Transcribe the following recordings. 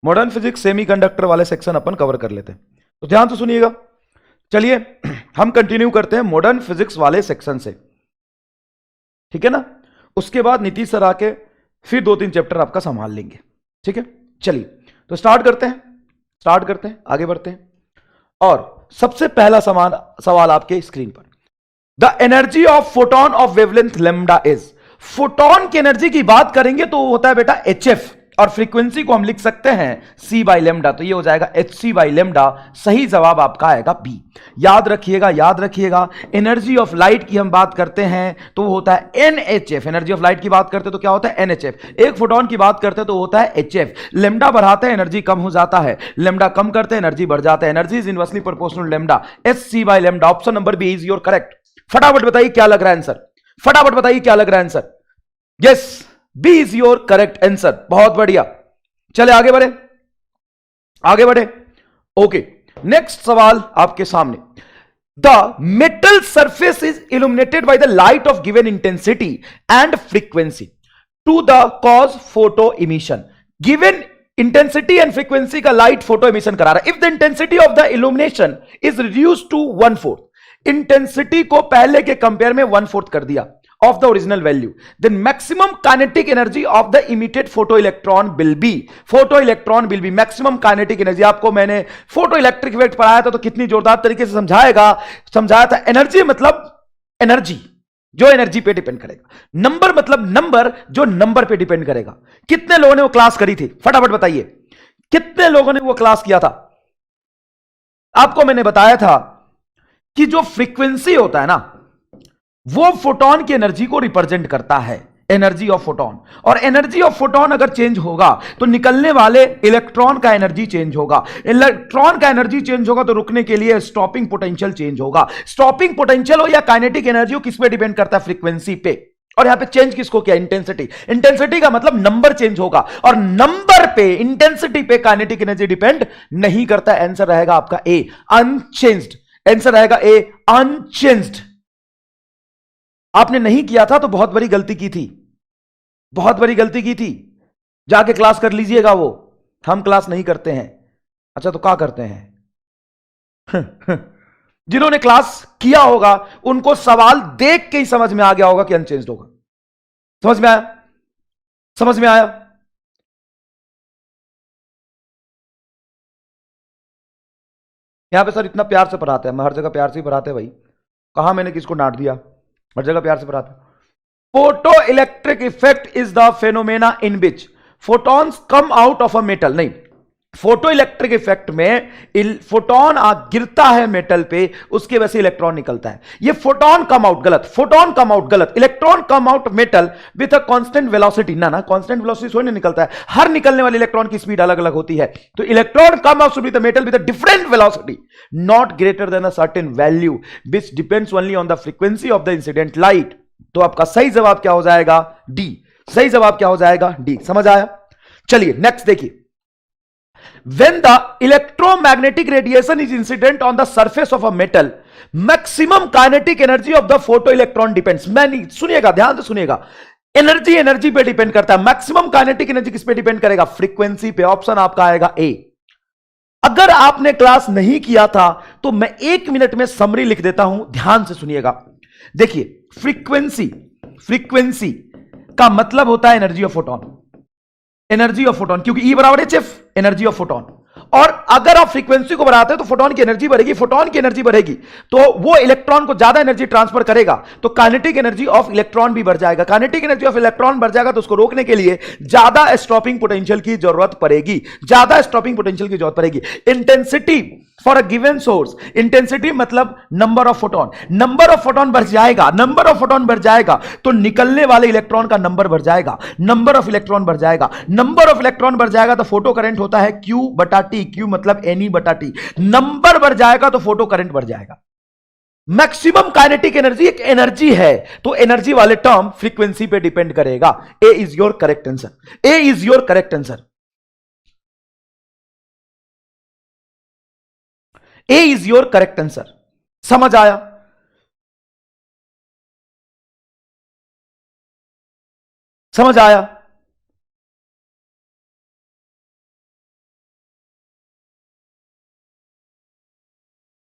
Modern physics semiconductor वाले section अपन cover कर लेते हैं, तो ध्यान से सुनिएगा। चलिए हम कंटिन्यू करते हैं मॉडर्न फिजिक्स वाले सेक्शन से, ठीक है ना। उसके बाद नीतीश सर आके फिर 2-3 चैप्टर आपका संभाल लेंगे, ठीक है। चलिए तो स्टार्ट करते हैं, आगे बढ़ते हैं। और सबसे पहला सवाल आपके स्क्रीन पर, the energy of photon of wavelength lambda is. Photon की एनर्जी की बात करेंगे तो वो होता है बेटा HF, और फ्रीक्वेंसी को हम लिख सकते हैं C बाई लेमडा, तो ये हो जाएगा HC बाई लेमडा। सही जवाब आपका आएगा B। याद रखिएगा, एनर्जी ऑफ लाइट की हम बात करते हैं तो वो होता है NHF। एनर्जी ऑफ लाइट की बात करते हैं तो क्या होता है NHF। एक फोटोन की बात करते हैं तो होता है HF। लेमडा बढ़ाते हैं एनर्जी कम हो जाता है, लेमडा कम करते हैं एनर्जी बढ़ जाता है। Energy is inversely proportional lambda, HC by lambda. Option number B is your correct. फटाफट बताइए क्या लग रहा है आंसर, फटाफट बताइए क्या लग रहा है answer. Yes, B is your correct answer. बहुत बढ़िया, चले आगे बढ़े। ओके, नेक्स्ट सवाल आपके सामने। The metal surface is illuminated by the light of given intensity and frequency to the cause photo emission. Given intensity and frequency का light photo emission करा रहा है। If the intensity of the illumination is reduce to 1/4, intensity को पहले के compare में 1/4 कर दिया of the original value, then maximum kinetic energy of the emitted photoelectron will be maximum kinetic energy। आपको मैंने फोटो इलेक्ट्रिक इफेक्ट पढ़ाया था तो कितनी जोरदार तरीके से समझाया था। एनर्जी मतलब एनर्जी जो एनर्जी पे डिपेंड करेगा, नंबर मतलब नंबर जो नंबर पे डिपेंड करेगा। कितने लोगों ने वो क्लास करी थी, फटाफट बताइए कितने लोगों ने वो क्लास किया था। आपको मैंने बताया था कि जो फ्रीक्वेंसी होता है ना, वो फोटोन की एनर्जी को रिप्रेजेंट करता है, एनर्जी ऑफ फोटोन। और एनर्जी ऑफ फोटोन अगर चेंज होगा तो निकलने वाले इलेक्ट्रॉन का एनर्जी चेंज होगा। इलेक्ट्रॉन का एनर्जी चेंज होगा तो रुकने के लिए स्टॉपिंग पोटेंशियल चेंज होगा। स्टॉपिंग पोटेंशियल हो या काइनेटिक एनर्जी हो, किस पे डिपेंड करता है, फ्रीक्वेंसी पे। और यहां पे चेंज किसको किया, इंटेंसिटी। इंटेंसिटी का मतलब नंबर चेंज होगा, और नंबर पे, इंटेंसिटी पे काइनेटिक एनर्जी डिपेंड नहीं करता। आंसर रहेगा आपका ए, अनचेंज्ड। आंसर रहेगा ए, अनचेंज्ड। आपने नहीं किया था तो बहुत बड़ी गलती की थी, जाके क्लास कर लीजिएगा। वो हम क्लास नहीं करते हैं। अच्छा तो क्या करते हैं जिन्होंने क्लास किया होगा उनको सवाल देख के ही समझ में आ गया होगा कि अनचेंज्ड होगा। समझ में आया। यहां पे सर इतना प्यार से पढ़ाते हैं, हम हर जगह प्यार से ही पढ़ाते हैं भाई, कहां मैंने किसको डांट दिया, हर जगह प्यार से पढ़ाते हैं। Photo electric effect is the phenomena in which photons come out of a metal. नहीं, फोटो इलेक्ट्रिक इफेक्ट में फोटोन गिरता है मेटल पे, उसके वजह से इलेक्ट्रॉन निकलता है। ये फोटोन कम आउट गलत, फोटोन कम आउट गलत, electron come out metal with a constant velocity. ना कांस्टेंट वेलोसिटी थोड़ी निकलता है, हर निकलने वाले इलेक्ट्रॉन की स्पीड अलग अलग होती है। तो electron come out with metal with a different velocity not greater than a certain value which depends only on the frequency of the incident light. तो आपका सही जवाब क्या हो जाएगा, डी। सही जवाब क्या हो जाएगा, डी। समझ आया। चलिए नेक्स्ट देखिए। When the electromagnetic radiation is incident on the surface of a metal, maximum kinetic energy of the photoelectron depends। मैं नहीं, सुनिएगा ध्यान से सुनिएगा, एनर्जी पे डिपेंड करता है। मैक्सिमम काइनेटिक एनर्जी किस पे डिपेंड करेगा, फ्रीक्वेंसी पे। ऑप्शन आपका आएगा ए। अगर आपने क्लास नहीं किया था तो मैं 1 मिनट में समरी लिख देता हूं, ध्यान से सुनिएगा। देखिए फ्रीक्वेंसी का मतलब होता है एनर्जी ऑफ फोटोन, क्योंकि E बराबर HF, एनर्जी ऑफ फोटोन। और अगर आप फ्रीक्वेंसी को बढ़ाते हैं तो फोटोन की एनर्जी बढ़ेगी, तो वो इलेक्ट्रॉन को ज्यादा एनर्जी ट्रांसफर करेगा, तो काइनेटिक एनर्जी ऑफ इलेक्ट्रॉन भी बढ़ जाएगा। काइनेटिक एनर्जी ऑफ इलेक्ट्रॉन बढ़ जाएगा तो उसको रोकने के लिए ज्यादा स्टॉपिंग पोटेंशियल की जरूरत पड़ेगी, intensity for a given source, intensity मतलब नंबर ऑफ फोटोन बढ़ जाएगा तो निकलने वाले इलेक्ट्रॉन का नंबर बढ़ जाएगा, नंबर ऑफ इलेक्ट्रॉन बढ़ जाएगा तो फोटो करंट होता है Q/T। Q मतलब Ne/T। नंबर बढ़ जाएगा तो फोटो करंट बढ़ जाएगा। मैक्सिमम काइनेटिक एनर्जी एक एनर्जी है, तो एनर्जी वाले टर्म फ्रीक्वेंसी पे डिपेंड करेगा। A is your correct answer. A is your correct answer. समझ आया।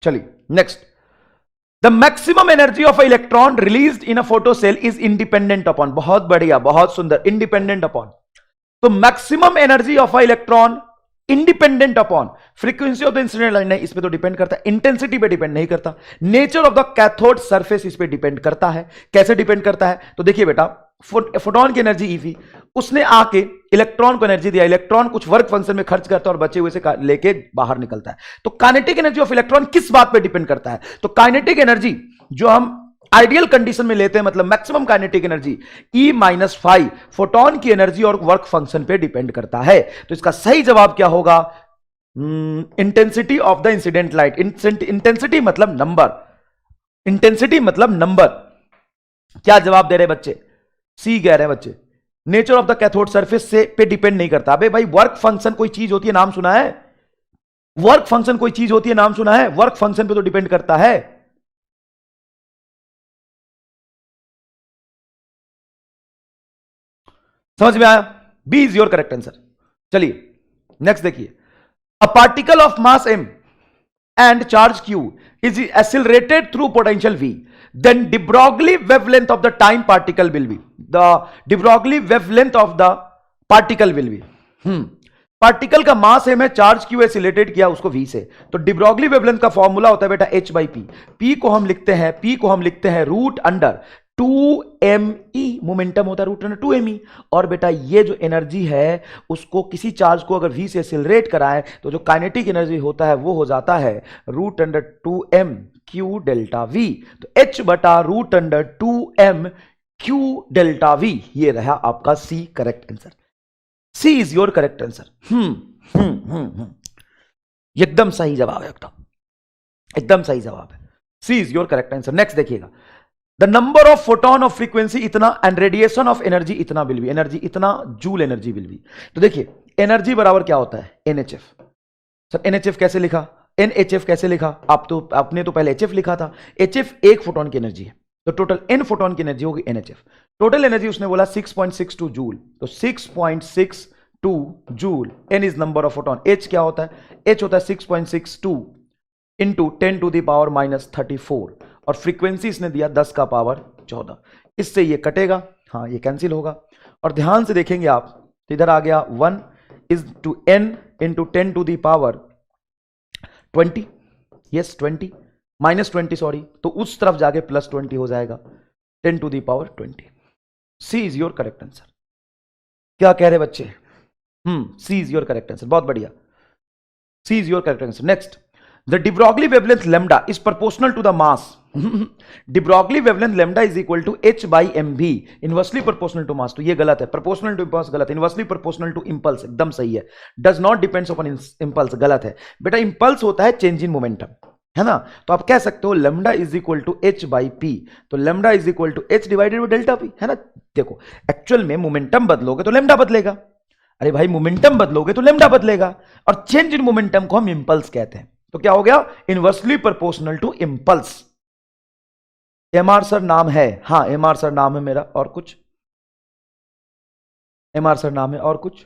चलिए next, the maximum energy of electron released in a photo cell is independent upon, बहुत बढ़िया, बहुत सुंदर, इंडिपेंडेंट अपॉन। तो maximum energy of electron independent upon frequency of the incident light, नहीं इस पे तो डिपेंड करता है, इंटेंसिटी पे डिपेंड नहीं करता, nature of the cathode surface इस पे डिपेंड करता है। कैसे डिपेंड करता है? तो देखिए बेटा, फोटोन की एनर्जी ईवी, उसने आके इलेक्ट्रॉन को एनर्जी दिया, इलेक्ट्रॉन कुछ वर्क फंक्शन में खर्च करता है और बचे हुए से लेके बाहर निकलता है। तो काइनेटिक एनर्जी ऑफ इलेक्ट्रॉन किस बात पे डिपेंड करता है? तो काइनेटिक एनर्जी जो हम आइडियल कंडीशन में लेते हैं, मतलब maximum kinetic energy E-5 photon की एनर्जी और वर्क फंक्शन पे डिपेंड करता है। तो इसका सही जवाब क्या होगा? Intensity of the incident light. Intensity मतलब नंबर, इंटेंसिटी मतलब नंबर। क्या जवाब दे रहे बच्चे? सी कह रहे हैं बच्चे। Nature of the cathode surface से पे डिपेंड नहीं करता। अबे भाई, वर्क फंक्शन कोई चीज होती है, नाम सुना है? वर्क फंक्शन कोई चीज होती है, नाम सुना है? वर्क फंक्शन पे तो डिपेंड करता है। समझ में आया? B is your correct answer. चलिए नेक्स्ट देखिए, a particle of mass m and charge q is accelerated through potential v, then de Broglie wavelength of the time particle will be, the de Broglie wavelength of the particle will be, particle का मास है, मैं charge Q acylated किया उसको v से, तो de Broglie wavelength का formula होता है बेटा h by p। p को हम लिखते हैं रूट अंडर 2me, मोमेंटम होता है रूट अंडर 2me। और बेटा ये जो एनर्जी है उसको, किसी चार्ज को अगर v से एक्सेलरेट कराएं तो जो काइनेटिक एनर्जी होता है वो हो जाता है root under 2m q delta v। तो h बटा root under 2m q delta v, ये रहा आपका C correct answer. C is your correct answer. एकदम सही जवाब है, एकदम सही जवाब है। C is your correct answer. Next देखिएगा, the number of photon of frequency इतना एंड रेडिएशन ऑफ एनर्जी इतना विल बी, एनर्जी इतना जूल एनर्जी विल बी। तो देखिए एनर्जी बराबर क्या होता है? NHF। सर NHF कैसे लिखा? NHF कैसे लिखा? आपने तो पहले HF लिखा था। HF एक फोटोन की एनर्जी है, तो टोटल n फोटोन की एनर्जी होगी NHF। टोटल एनर्जी उसने बोला 6.62 जूल, तो 6.62 joule. n is number of photon. h क्या होता है? h होता है 6.62 इंटू 10 टू द पावर -34, और फ्रीक्वेंसी इसने दिया 10 का पावर 14। इससे ये कटेगा, हाँ ये कैंसिल होगा। और ध्यान से देखेंगे आप, तो इधर आ गया 1 is to n into 10 to the power 20, yes 20 -20 sorry, तो उस तरफ जाके +20 हो जाएगा 10 to the power 20। C is your correct answer. क्या कह रहे बच्चे? C is your correct answer, बहुत बढ़िया, C is your correct answer. Next, the de Broglie wavelength lambda is proportional to the mass de Broglie wavelength lambda is equal to h by mv, inversely proportional to mass। तो ये गलत है, proportional to impulse गलत है, inversely proportional to impulse एकदम सही है, does not depends upon impulse गलत है बेटा। impulse होता है change in momentum, है ना? तो आप कह सकते हो lambda is equal to h by p, तो lambda is equal to h divided by delta p, है ना? देखो एक्चुअल में मोमेंटम बदलोगे तो lambda बदलेगा, अरे भाई मोमेंटम बदलोगे तो lambda बदलेगा, और चेंज इन मोमेंटम को हम इंपल्स कहते हैं। तो क्या हो गया? Inversely proportional to impulse. MR sir नाम है, हाँ एमआर सर नाम है मेरा, और कुछ? एमआर सर नाम है, और कुछ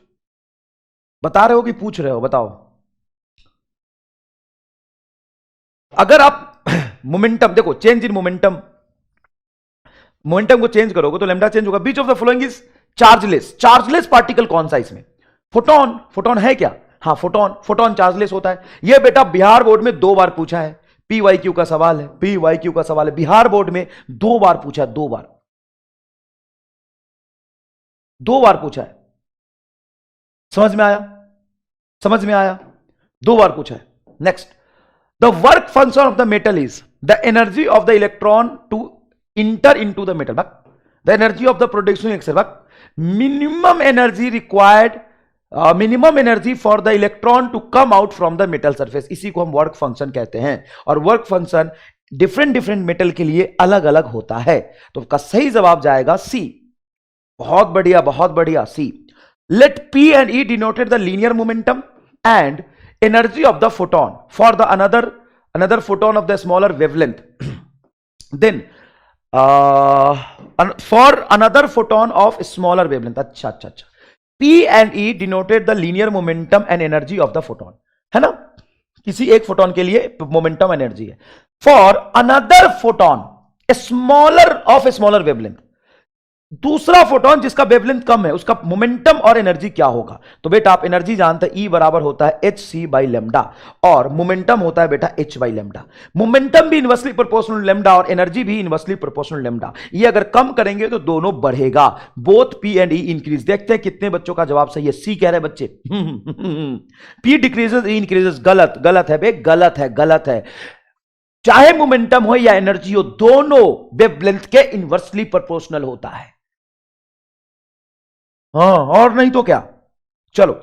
बता रहे हो कि पूछ रहे हो? बताओ। अगर आप मोमेंटम देखो, चेंज इन मोमेंटम, मोमेंटम को चेंज करोगे तो लैम्डा चेंज होगा। Which of the following is chargeless. Chargeless particle कौन सा इसमें? फोटोन। फोटोन है क्या? हाँ फोटोन, फोटोन चार्जलेस होता है। यह बेटा बिहार बोर्ड में 2 बार पूछा है, PYQ का सवाल है, PYQ का सवाल है, बिहार बोर्ड में 2 बार पूछा है, 2 बार, 2 बार पूछा है। समझ में आया? समझ में आया? 2 बार पूछा है। Next, the work function of the metal is the energy of the electron to enter into the metal, the energy of the production excel, minimum energy required, minimum energy for the electron to come out from the metal surface, इसी को हम work function कहते हैं। और work function different metal के लिए अलग अलग होता है। तो उसका सही जवाब जाएगा सी। बहुत बढ़िया, बहुत बढ़िया, C. Let P and E denoted the linear momentum and energy of the photon for the another photon of the smaller wavelength, then for another photon of smaller wavelength. अच्छा अच्छा अच्छा, P and E denoted the linear momentum and energy of the photon, है ना? किसी एक photon के लिए momentum energy है। For another photon smaller of smaller wavelength, दूसरा फोटोन जिसका वेवलेंथ कम है उसका मोमेंटम और एनर्जी क्या होगा? तो बेटा आप एनर्जी जानते हैं, ई बराबर होता है एच सी बाई लेमडा, और मोमेंटम होता है बेटा एच बाई लेमडा। मोमेंटम भी इनवर्सली प्रोपोर्शनल लेमडा और एनर्जी भी इनवर्सली प्रोपोर्शनल लेमडा। ये अगर कम करेंगे तो दोनों बढ़ेगा, both P and E increase. देखते हैं कितने बच्चों का जवाब सही है। सी कह रहे बच्चे पी डिक्रीजेस ई इंक्रीजेस। गलत, गलत है बे, गलत है, गलत है। चाहे मोमेंटम हो या एनर्जी हो, दोनों वेवलेंथ के इनवर्सली प्रोपोर्शनल होता है। हाँ, और नहीं तो क्या। चलो,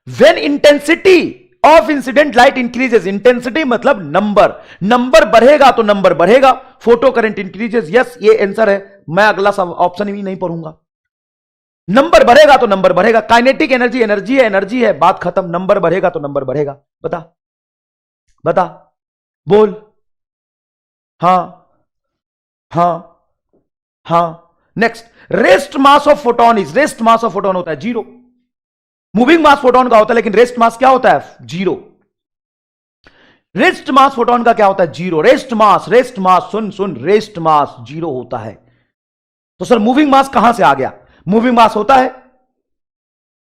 when intensity of incident light increases, intensity मतलब नंबर, नंबर बढ़ेगा तो नंबर बढ़ेगा, फोटो करंट इंक्रीजेस। यस, ये आंसर है। मैं अगला सब ऑप्शन भी नहीं पढ़ूंगा। नंबर बढ़ेगा तो नंबर बढ़ेगा। काइनेटिक एनर्जी एनर्जी है, एनर्जी है, बात खत्म। नंबर बढ़ेगा तो नंबर बढ़ेगा। बता बता, बोल। हां हां हां। Next, rest mass of photon is, rest mass of photon होता है जीरो। मूविंग मास फोटोन का होता है, लेकिन रेस्ट मास क्या होता है? जीरो। रेस्ट मास फोटोन का क्या होता है? जीरो। रेस्ट मास, सुन सुन, रेस्ट मास जीरो होता है। तो सर मूविंग मास कहां से आ गया? मूविंग मास होता है,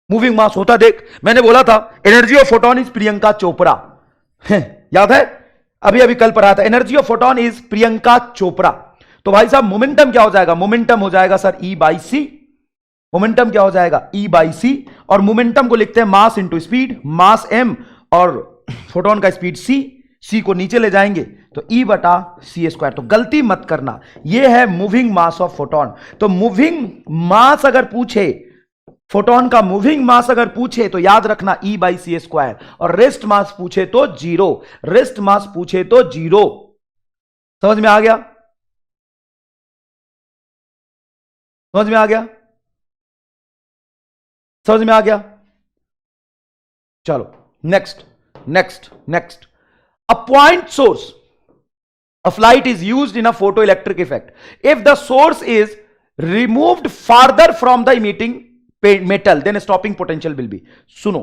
मूविंग मास होता, देख मैंने बोला था energy of photon is Priyanka Chopra, याद है? अभी अभी कल पढ़ा था, energy of photon is Priyanka Chopra. तो भाई साहब मोमेंटम क्या हो जाएगा? मोमेंटम हो जाएगा sir E by C. Momentum क्या हो जाएगा? E by C. और मोमेंटम को लिखते हैं mass into speed, mass M और फोटोन का स्पीड सी। सी को नीचे ले जाएंगे तो ई बटा सी स्क्वायर। तो गलती मत करना, यह है मूविंग मास ऑफ फोटोन। तो मूविंग मास अगर पूछे, फोटोन का मूविंग मास अगर पूछे तो याद रखना ई बाई सी स्क्वायर, और रेस्ट मास पूछे तो जीरो, रेस्ट मास पूछे तो जीरो। समझ में आ गया? समझ में आ गया? समझ में आ गया? चलो next next next. A point source of light is used in a photoelectric effect. If the source is removed farther from the emitting metal, then stopping potential will be. सुनो,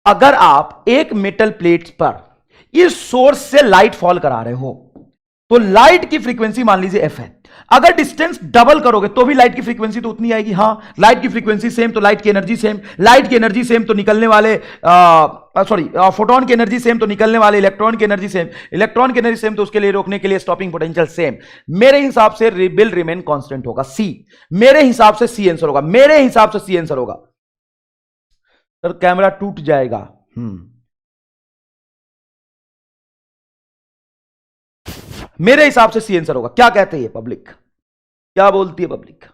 अगर आप एक मेटल प्लेट पर इस source से light fall करा रहे हो तो लाइट की फ्रीक्वेंसी मान लीजिए एफ है। अगर डिस्टेंस डबल करोगे तो भी लाइट की फ्रीक्वेंसी तो उतनी आएगी। हां, लाइट की फ्रीक्वेंसी सेम तो लाइट की एनर्जी सेम, लाइट की एनर्जी सेम तो निकलने वाले फोटोन की एनर्जी सेम तो निकलने वाले इलेक्ट्रॉन की एनर्जी सेम, इलेक्ट्रॉन की एनर्जी सेम तो उसके लिए रोकने के लिए स्टॉपिंग पोटेंशियल सेम। मेरे हिसाब से विल रिमेन कांस्टेंट होगा सी। मेरे हिसाब से सी आंसर होगा, मेरे हिसाब से सी आंसर होगा। सर कैमरा टूट जाएगा। मेरे हिसाब से सी आंसर होगा। क्या कहते हैं पब्लिक? क्या बोलती है पब्लिक?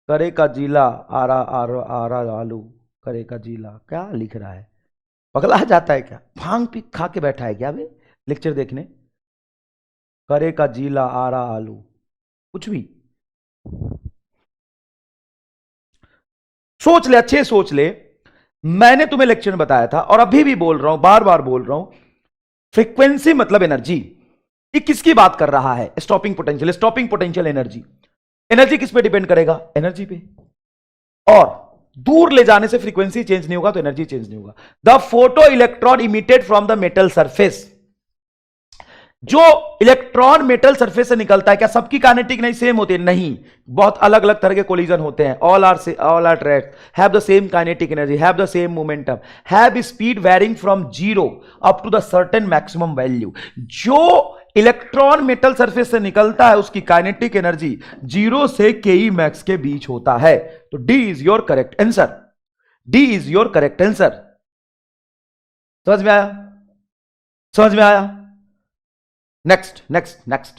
करे का जीला आरा आरा आरा आलू, करे का जीला क्या लिख रहा है? पगला जाता है क्या? भांग पी खा के बैठा है क्या बे लेक्चर देखने? करे का जीला आरा आलू, कुछ भी सोच ले, अच्छे सोच ले। मैंने तुम्हें लेक्चर में बताया था और अभी भी बोल रहा हूं, बार बार बोल रहा हूं, फ्रीक्वेंसी मतलब एनर्जी। ये किसकी बात कर रहा है? Stopping potential. Stopping potential energy, energy किस पे डिपेंड करेगा? एनर्जी पे। और दूर ले जाने से फ्रीक्वेंसी चेंज नहीं होगा तो एनर्जी चेंज नहीं होगा। The photo electron emitted from the metal surface, जो इलेक्ट्रॉन मेटल सरफेस से निकलता है, क्या सबकी काइनेटिक नहीं सेम होती है? नहीं, बहुत अलग अलग तरह के कोलिजन होते हैं। All are tracks have the same kinetic energy, have the same momentum, have speed varying from zero up to the certain maximum value. जो इलेक्ट्रॉन मेटल सरफेस से निकलता है उसकी काइनेटिक एनर्जी जीरो से के मैक्स के बीच होता है। तो D is your correct answer, D is your correct answer. समझ में आया? समझ में आया? Next next next.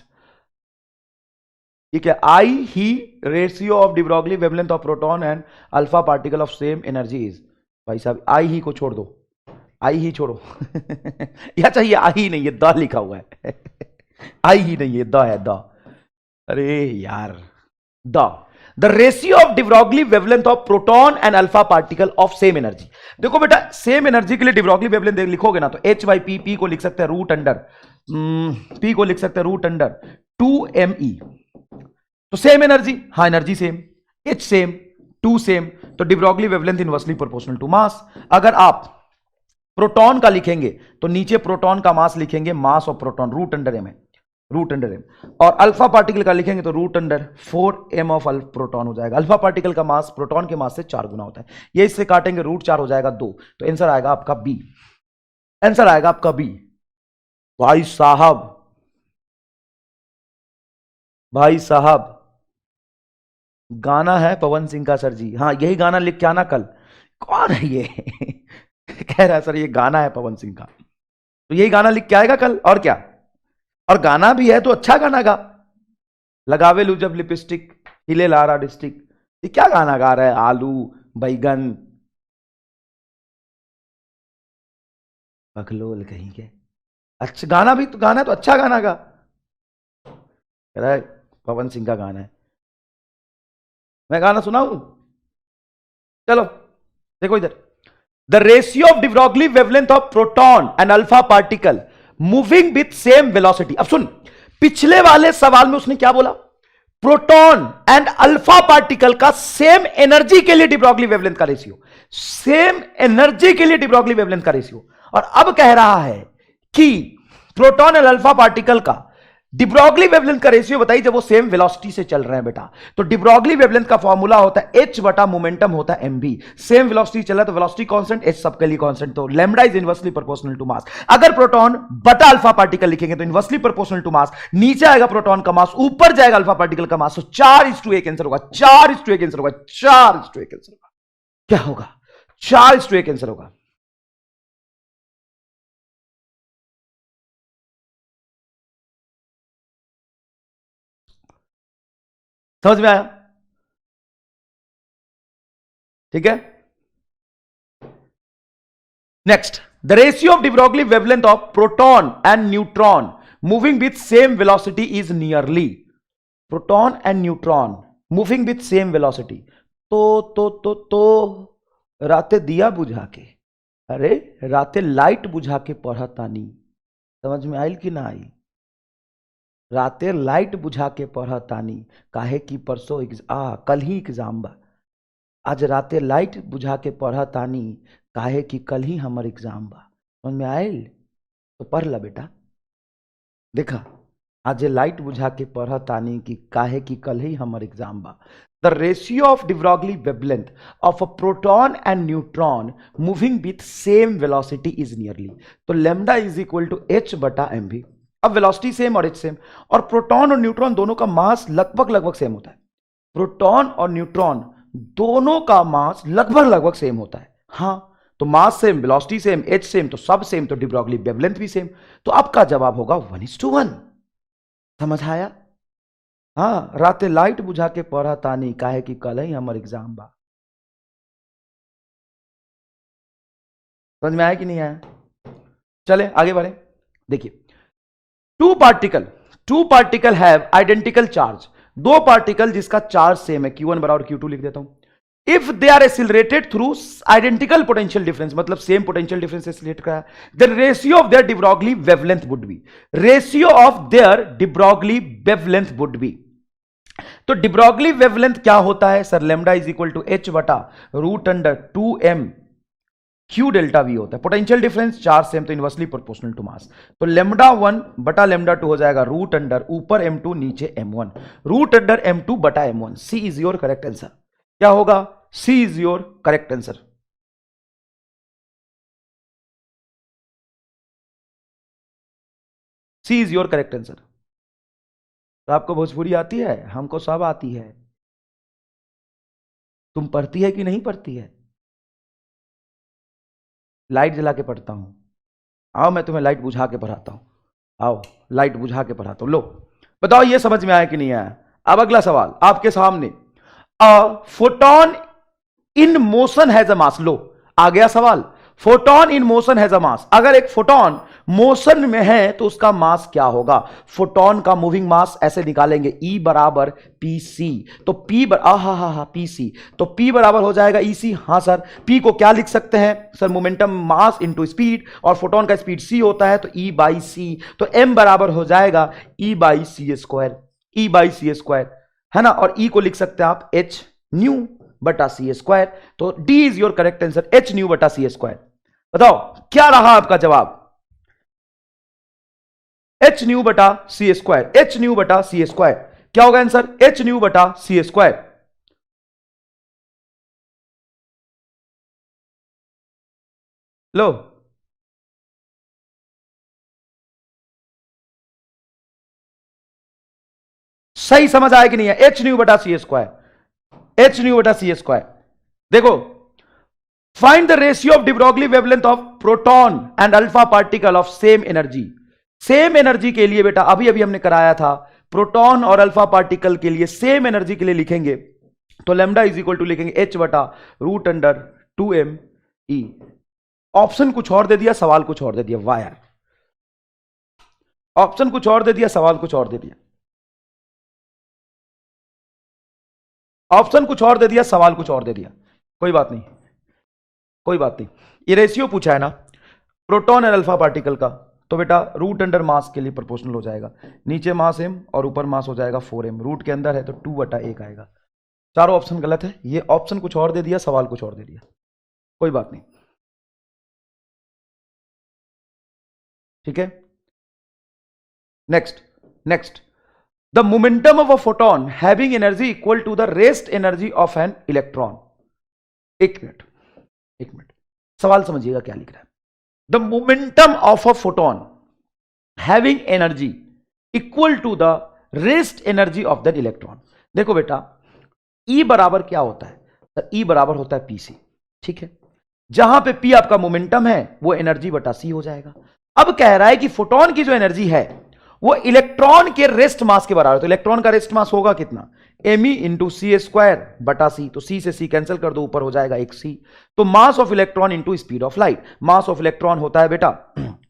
ठीक है, I he ratio of de Broglie wavelength of proton and alpha particle of same energy is. भाई साहब आई ही को छोड़ दो, आई ही छोड़ो या चाहिए आई ही नहीं, ये द लिखा हुआ है आई ही नहीं, ये द है, द। अरे यार, the ratio of de Broglie wavelength of proton and alpha particle of same energy. देखो बेटा, सेम एनर्जी के लिए डी ब्रॉगली वेवलेंथ लिखोगे ना तो एच बाई पी, पी को लिख सकते हैं रूट अंडर, पी को लिख सकते हैं रूट अंडर 2me। तो सेम एनर्जी, हाँ energy same, H same, 2 same, तो de Broglie wavelength inversely proportional to mass. अगर आप प्रोटॉन का लिखेंगे तो नीचे प्रोटॉन का मास लिखेंगे, mass of proton root under M है, रूट अंडर एम। और अल्फा पार्टिकल का लिखेंगे तो root under 4m of proton हो जाएगा। अल्फा पार्टिकल का मास प्रोटॉन के मास से 4 गुना होता है। ये इससे काटेंगे रूट 4 हो जाएगा 2, तो आंसर आएगा आपका बी, आंसर आएगा आपका बी। भाई साहब, भाई साहब, गाना है पवन सिंह का सर जी। हाँ यही गाना लिख के आना कल। कौन है ये कह रहा है सर ये गाना है पवन सिंह का, तो यही गाना लिख के आएगा कल। और क्या, और गाना भी है तो अच्छा गाना गा। लगावे लू जब लिपस्टिक हिले लारा डिस्ट्रिक्ट, ये क्या गाना गा रहा है? आलू बैगन बकलोल कहीं के। अच्छा गाना भी तो, गाना तो अच्छा गाना गा। कह रहा है पवन सिंह का गाना है, मैं गाना सुनाऊं? चलो देखो इधर, the ratio of de Broglie wavelength of proton and alpha particle moving with same velocity. अब सुन, पिछले वाले सवाल में उसने क्या बोला? प्रोटॉन एंड अल्फा पार्टिकल का सेम एनर्जी के लिए de Broglie वेवलेंथ का रेशियो, सेम एनर्जी के लिए de Broglie वेवलेंथ का रेशियो। और अब कह रहा है कि प्रोटॉन एंड अल्फा पार्टिकल का de Broglie वेवलेंथ का रेशियो बताइए जब वो सेम वेलोसिटी से चल रहे हैं बेटा। तो de Broglie वेवलेंथ का फॉर्मूला होता है h बटा मोमेंटम होता है mv। सेम वेलोसिटी चल रहा है तो वेलोसिटी कांस्टेंट, h सबके लिए कांस्टेंट, तो lambda is inversely proportional to mass. अगर प्रोटॉन बटा अल्फा पार्टिकल लिखेंगे तो इनवर्सली प्रोपोर्शनल टू मास, नीचे आएगा प्रोटॉन का मास, ऊपर जाएगा अल्फा पार्टिकल का मास, तो 4:1 आंसर होगा, 4:1 आंसर होगा, 4:1 आंसर होगा। क्या होगा? 4:1 आंसर होगा। समझ में आया? ठीक है, next, the ratio of de Broglie wavelength of proton and neutron moving with same velocity is nearly, proton and neutron moving with same velocity. तो राते दिया बुझा के, अरे राते लाइट बुझा के पढ़ा तानी, समझ में आयल कि ना आई? राते लाइट बुझा के पढ़ा तानी, काहे कि परसों कल ही एग्जाम बा। आज राते लाइट बुझा के पढ़ा तानी, काहे कि कल ही हमार एग्जाम बा। समझ में आयल? तो पढ़ ला बेटा। देखा, आज लाइट बुझा के पढ़ा तानी कि काहे कि कल ही हमार एग्जाम बा। The ratio of de Broglie wavelength of a proton and neutron moving with same velocity is nearly, तो lambda is equal to h बटा mv। अब वेलोसिटी सेम और h सेम, और प्रोटॉन और न्यूट्रॉन दोनों का मास लगभग सेम होता है। प्रोटॉन और न्यूट्रॉन दोनों का मास लगभग सेम होता है। हाँ, तो mass same, velocity same, h same, तो सब सेम, तो de Broglie वेवलेंथ भी सेम। तो आपका जवाब होगा 1:1। समझ आया? हाँ, राते लाइट बुझा के पढ़ा तानी, काहे कि कल ही हमार एग्जाम बा। समझ में आया कि नहीं आया? चले आगे बढ़े। देखिए, two particle have identical charge, दो पार्टिकल जिसका चार्ज सेम है, Q1 बराबर Q2 लिख देता हूं। If they are accelerated through identical potential difference, मतलब सेम पोटेंशियल डिफरेंस एक्सिलरेट करा, then ratio of their de Broglie wavelength would be, ratio of their de Broglie wavelength would be. तो de Broglie wavelength क्या होता है sir? Lambda is equal to h बटा root under 2m Q delta V होता है। Potential difference charge same, तो inversely proportional to मास, तो lambda 1 बटा लेमडा 2 हो जाएगा रूट अंडर ऊपर m2 नीचे m1, रूट अंडर m2 बटा m1। C is your correct answer. क्या होगा? C is your correct answer. C is your correct answer. तो आपको भोजपुरी आती है? हमको सब आती है। तुम पढ़ती है कि नहीं पढ़ती है? लाइट जला के पढ़ता हूं। आओ मैं तुम्हें लाइट बुझा के पढ़ाता हूं। आओ लाइट बुझा के पढ़ाता हूं। लो बताओ ये समझ में आया कि नहीं आया? अब अगला सवाल आपके सामने, a photon in motion has a mass. लो आ गया सवाल, photon in motion has a mass. अगर एक फोटोन मोशन में है तो उसका मास क्या होगा? फोटोन का मूविंग मास ऐसे निकालेंगे, E बराबर PC, तो P PC, तो P बराबर हो जाएगा EC। हाँ सर, P को क्या लिख सकते हैं sir? Momentum mass into speed, और फोटोन का स्पीड c होता है, तो E बाई C, तो m बराबर हो जाएगा E by C square, E by C square, है ना। और E को लिख सकते हैं आप h न्यू बटा सी स्क्वायर, तो D is your correct answer, h new बटा सी स्क्वायर। बताओ क्या रहा आपका जवाब? एच न्यू बटा सी स्क्वायर, एच न्यू बटा सी स्क्वायर। क्या होगा आंसर? एच न्यू बटा सी स्क्वायर। लो, सही समझ आया कि नहीं है? एच न्यू बटा सी स्क्वायर, एच न्यू बटा सी स्क्वायर। देखो, find the ratio of de Broglie wavelength of proton and alpha particle of same energy. Same energy के लिए बेटा अभी अभी हमने कराया था, प्रोटॉन और अल्फा पार्टिकल के लिए सेम एनर्जी के लिए लिखेंगे तो लेमडा इज इक्वल टू लिखेंगे एच बटा रूट अंडर 2m ई। ऑप्शन कुछ और दे दिया, सवाल कुछ और दे दिया। वाह यार, ऑप्शन कुछ और दे दिया, सवाल कुछ और दे दिया। ऑप्शन कुछ और दे दिया, सवाल कुछ और दे दिया। कोई बात नहीं, कोई बात नहीं। ये रेशियो पूछा है ना प्रोटॉन और अल्फा पार्टिकल का, तो बेटा रूट अंडर मास के लिए प्रोपोर्शनल हो जाएगा। नीचे मास m और ऊपर मास हो जाएगा 4m। रूट के अंदर है तो 2/1 आएगा। चारों ऑप्शन गलत है। ये ऑप्शन कुछ और दे दिया, सवाल कुछ और दे दिया। कोई बात नहीं, ठीक है। Next, next, the momentum of a photon having energy equal to the rest energy of an electron. एक मिनट, एक मिनट, सवाल समझिएगा क्या लिख रहा है। The momentum of a photon having energy equal to the rest energy of the electron. देखो बेटा, ई बराबर क्या होता है? ई बराबर होता है पीसी, ठीक है। जहां पे पी आपका मोमेंटम है वो एनर्जी बटा सी हो जाएगा। अब कह रहा है कि फोटोन की जो एनर्जी है वो इलेक्ट्रॉन के रेस्ट मास के बराबर। तो इलेक्ट्रॉन का रेस्ट मास होगा कितना? एम ई इंटू सी स्क्वायर बटा सी। तो सी से सी कैंसिल कर दो, ऊपर हो जाएगा एक सी। तो mass of electron into speed of light. Mass of electron होता है बेटा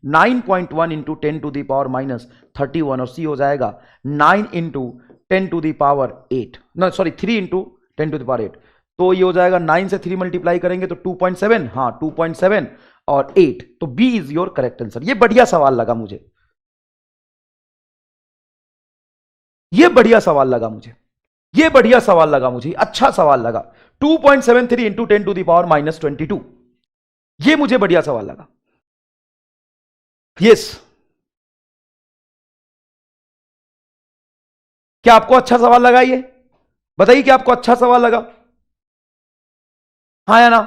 9.1 इंटू 10⁻³ और सी हो जाएगा 9 इंटू 10⁸ ना, सॉरी 3 इंटू 10⁸8। तो ये हो जाएगा 9 से 3 मल्टीप्लाई करेंगे तो 2.7, हाँ 2.7 और 8। तो B is your correct answer. ये बढ़िया सवाल लगा मुझे, ये बढ़िया सवाल लगा मुझे, ये बढ़िया सवाल लगा मुझे, अच्छा सवाल लगा। 2.73 इंटू 10⁻22, ये मुझे बढ़िया सवाल लगा। यस, क्या आपको अच्छा सवाल लगा? ये बताइए क्या आपको अच्छा सवाल लगा, हाँ या ना?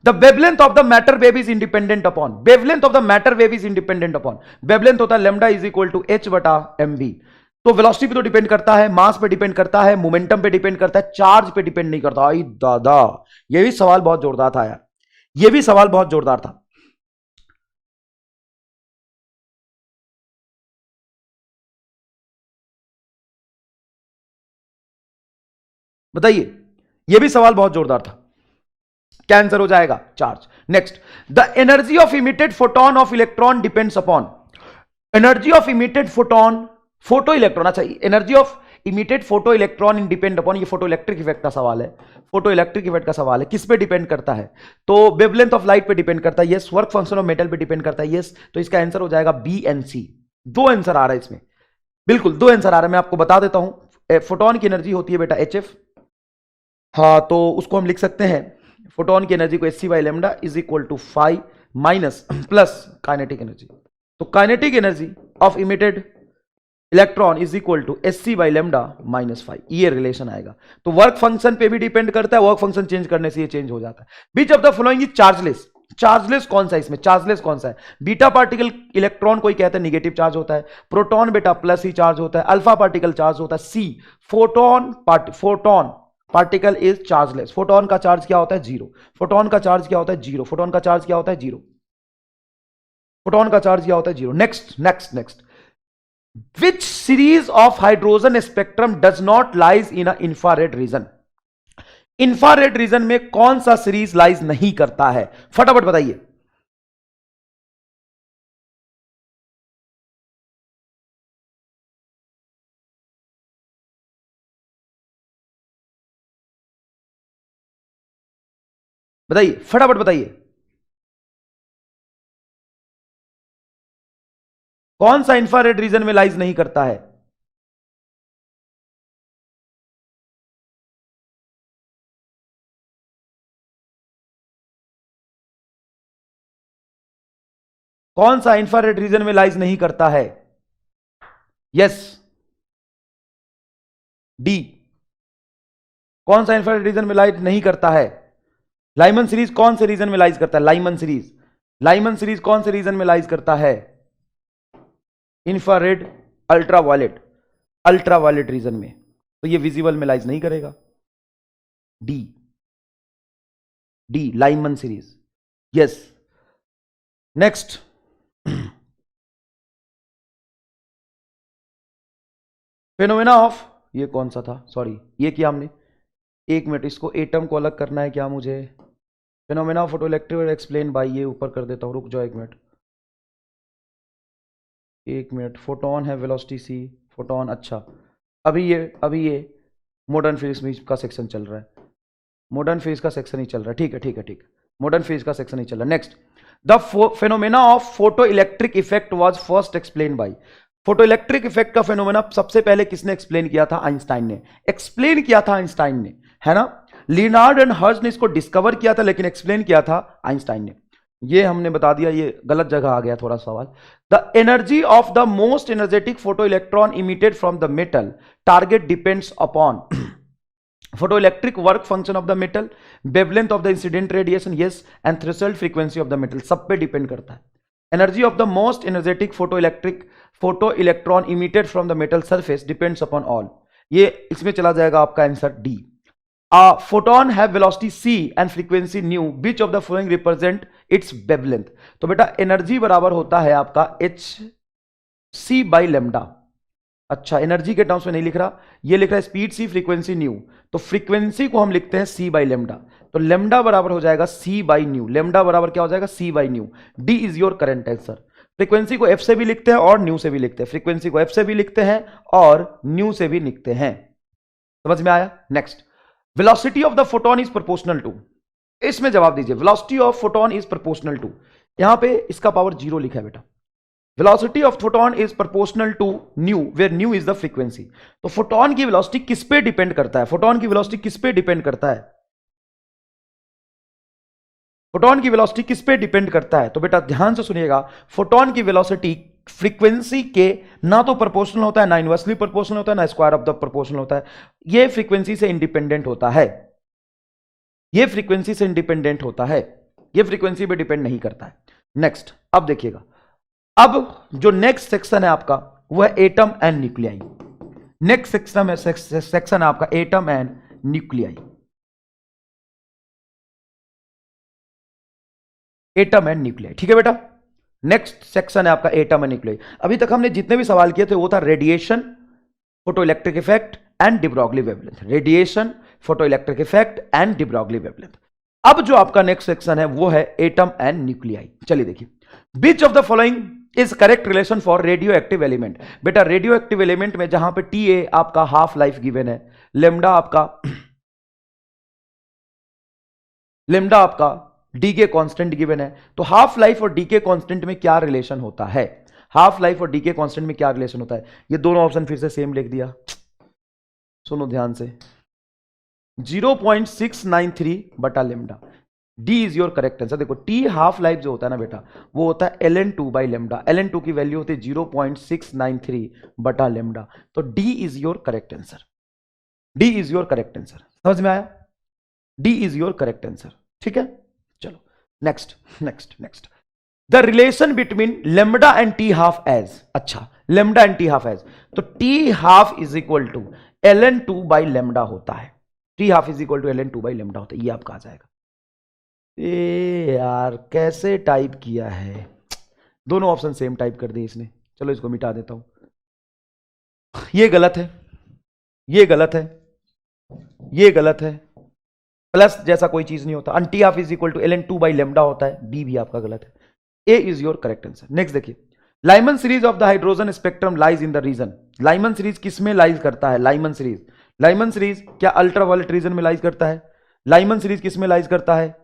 The wavelength of the matter wave is independent upon, wavelength of the matter wave is independent upon, wavelength होता है lambda is equal to H बटा एम वी। तो वेलोसिटी पे तो डिपेंड करता है, मास पे डिपेंड करता है, मोमेंटम पे डिपेंड करता है, चार्ज पे डिपेंड नहीं करता। आई दादा, ये भी सवाल बहुत जोरदार था यार, ये भी सवाल बहुत जोरदार था। बताइए, ये भी सवाल बहुत जोरदार था। क्या आंसर हो जाएगा? Charge. Next, the energy of emitted photon of electron depends upon, energy of emitted photon, photo electron, अच्छा energy of emitted photo electron in depend upon, ये फोटो इलेक्ट्रिक इफेक्ट का सवाल है, फोटो इलेक्ट्रिक इफेक्ट का सवाल है। किस पे डिपेंड करता है? तो वेवलेंथ ऑफ लाइट पे डिपेंड करता है, yes. Work function of metal पे डिपेंड करता है, यस। तो इसका आंसर हो जाएगा बी एंड सी। दो आंसर आ रहा है इसमें, बिल्कुल दो आंसर आ रहा है। मैं आपको बता देता हूं, फोटोन की एनर्जी होती है बेटा एच एफ, हाँ तो उसको हम लिख सकते हैं फोटोन की एनर्जी को H C by lambda is equal to 5 minus plus kinetic energy. तो kinetic energy of emitted electron is equal to S C by lambda -5, ये रिलेशन आएगा। तो वर्क फंक्शन पे भी डिपेंड करता है, वर्क फंक्शन चेंज करने से ये चेंज हो जाता है। Which of the following is chargeless. Chargeless कौन सा है इसमें? चार्जलेस कौन सा है? बीटा पार्टिकल इलेक्ट्रॉन कोई कहता है निगेटिव चार्ज होता है, प्रोटॉन बेटा प्लस ही चार्ज होता है, अल्फा पार्टिकल चार्ज होता है। C, photon particle is chargeless. Photon का चार्ज क्या होता है? जीरो। फोटोन का चार्ज क्या होता है? जीरो। फोटोन का चार्ज क्या होता है? जीरो। फोटोन का चार्ज क्या होता है? Zero. Next, next, next, which series of hydrogen spectrum does not lies in a infrared region? Infrared reason में कौन सा सीरीज लाइज नहीं करता है? फटाफट बताइए। बताइए फटाफट बताइए, कौन सा इंफ्रारेड रीजन में लाइज नहीं करता है? कौन सा इंफ्रारेड रीजन में लाइज नहीं करता है? Yes, D. कौन सा इंफ्रारेड रीजन में लाइज नहीं करता है? लाइमन सीरीज कौन से रीजन में लाइज करता है? लाइमन सीरीज, लाइमन सीरीज कौन से रीजन में लाइज करता है? इंफ्रारेड, अल्ट्रावायलेट, अल्ट्रावायलेट रीजन में, तो ये विजिबल में लाइज नहीं करेगा। D, D Lyman series, yes. Next, phenomena of, ये कौन सा था, सॉरी ये किया हमने, एक मिनट, इसको एटम को अलग करना है क्या मुझे? Phenomena of photoelectric explain by, ये ऊपर कर देता हूं, रुक जाओ एक मिनट, एक मिनट। फोटोन है, वेलोसिटी सी, फोटोन, अच्छा अभी ये मॉडर्न फिजिक्स का सेक्शन चल रहा है, मॉडर्न फिजिक्स का सेक्शन ही चल रहा है, ठीक है ठीक है ठीक है, मॉडर्न फिजिक्स का सेक्शन ही चल रहा है। Next, the phenomena of photo electric effect was first explain by, photo electric effect का फेनोमेना सबसे पहले किसने एक्सप्लेन किया था? आइंस्टाइन ने एक्सप्लेन किया था, आइंस्टाइन ने, है ना। लियोनार्ड एंड हर्ट्ज ने इसको डिस्कवर किया था, लेकिन एक्सप्लेन किया था आइंस्टाइन ने। ये हमने बता दिया, ये गलत जगह आ गया थोड़ा सवाल। The energy of the most energetic photo electron emitted from the metal target depends upon photoelectric work function of the metal, wavelength of the incident radiation, yes, and threshold frequency of the metal, सब पे depend करता है। Energy of the most energetic photo electron emitted from the metal surface depends upon all, ये इसमें चला जाएगा आपका answer D. Photon have velocity c and frequency new, which of the following represent it's wavelength, तो बेटा energy बराबर होता है आपका h c बाई लेमडा। अच्छा, एनर्जी के टर्म्स में नहीं लिख रहा, ये लिख रहा है स्पीड सी, फ्रीक्वेंसी न्यू, तो फ्रीक्वेंसी को हम लिखते हैं सी बाई लेमडा, तो लेमडा बराबर हो जाएगा सी बाई न्यू, लेमडा बराबर क्या हो जाएगा? C by nu. D is your current answer. Frequency को एफ से भी लिखते हैं और न्यू से भी लिखते हैं, फ्रीक्वेंसी को एफ से भी लिखते हैं और न्यू से भी लिखते हैं, समझ में आया? Next, velocity of the photon is proportional to, इसमें जवाब दीजिए, velocity of photon is proportional to, यहां पे इसका पावर 0 लिखा है बेटा। Velocity of photon is proportional to nu, where nu is the frequency, तो फोटोन की वेलोसिटी किस पे डिपेंड करता है? फोटोन की वेलोसिटी किस पे डिपेंड करता है? फोटोन की वेलोसिटी किस पे डिपेंड करता है? तो बेटा ध्यान से सुनिएगा, फोटोन की वेलोसिटी फ्रीक्वेंसी के ना तो प्रोपोर्शनल होता है, ना इनवर्सली प्रोपोर्शनल होता है, ना स्क्वायर ऑफ द प्रोपोर्शनल होता है, ये फ्रीक्वेंसी से इंडिपेंडेंट होता है, ये फ्रीक्वेंसी से इंडिपेंडेंट होता है, ये फ्रीक्वेंसी पे डिपेंड नहीं करता है। नेक्स्ट, अब देखिएगा, अब जो नेक्स्ट सेक्शन है आपका वो है atom and nuclei. Next section है आपका atom and nuclei, atom and nuclei, ठीक है बेटा। नेक्स्ट सेक्शन है आपका एटम एंड न्यूक्लियाई। अभी तक हमने जितने भी सवाल किए थे वो था radiation, photo electric effect and D Broglie wavelength, radiation, photo electric effect and D Broglie wavelength. अब जो आपका नेक्स्ट सेक्शन है वो है एटम एंड न्यूक्लियाई। चलिए देखिए, विच of the following is correct relation for radio active element. बेटा radio active element में जहां पे TA आपका हाफ लाइफ गिवन है, लेमडा आपका डीके कांस्टेंट गिवन है, तो हाफ लाइफ और डीके कांस्टेंट में क्या रिलेशन होता है? हाफ लाइफ और डीके कांस्टेंट में क्या रिलेशन होता है? ये दोनों ऑप्शन फिर से सेम लिख दिया, सुनो ध्यान से, 0.693 बटा lambda, D is your correct answer. देखो टी हाफ लाइफ जो होता है ना बेटा, वो होता है ln2 बाई लेमडा, ln2 की वैल्यू होती है 0.693 बटा लेमडा, तो D is your correct answer, D is your correct answer, समझ में आया? D is your correct answer, ठीक है। चलो next next next, the relation between lambda and T half is, अच्छा lambda and T half is, तो T half is equal to ln2 by lambda होता है, T half is equal to ln2 by lambda होता है, ये आपका आ जाएगा। ए यार कैसे टाइप किया है, दोनों ऑप्शन सेम टाइप कर दिए इसने, चलो इसको मिटा देता हूं, ये गलत है, ये गलत है, ये गलत है, प्लस जैसा कोई चीज नहीं होता, and T half is equal to ln2 by lambda होता है, बी भी आपका गलत है, A is your correct answer. Next देखिए, Lyman series of the hydrogen spectrum lies in the region, Lyman series किस में लाइज करता है? लाइमन सीरीज क्या अल्ट्रावायलेट रीजन में लाइज करता है? लाइमन सीरीज किस में लाइज करता है?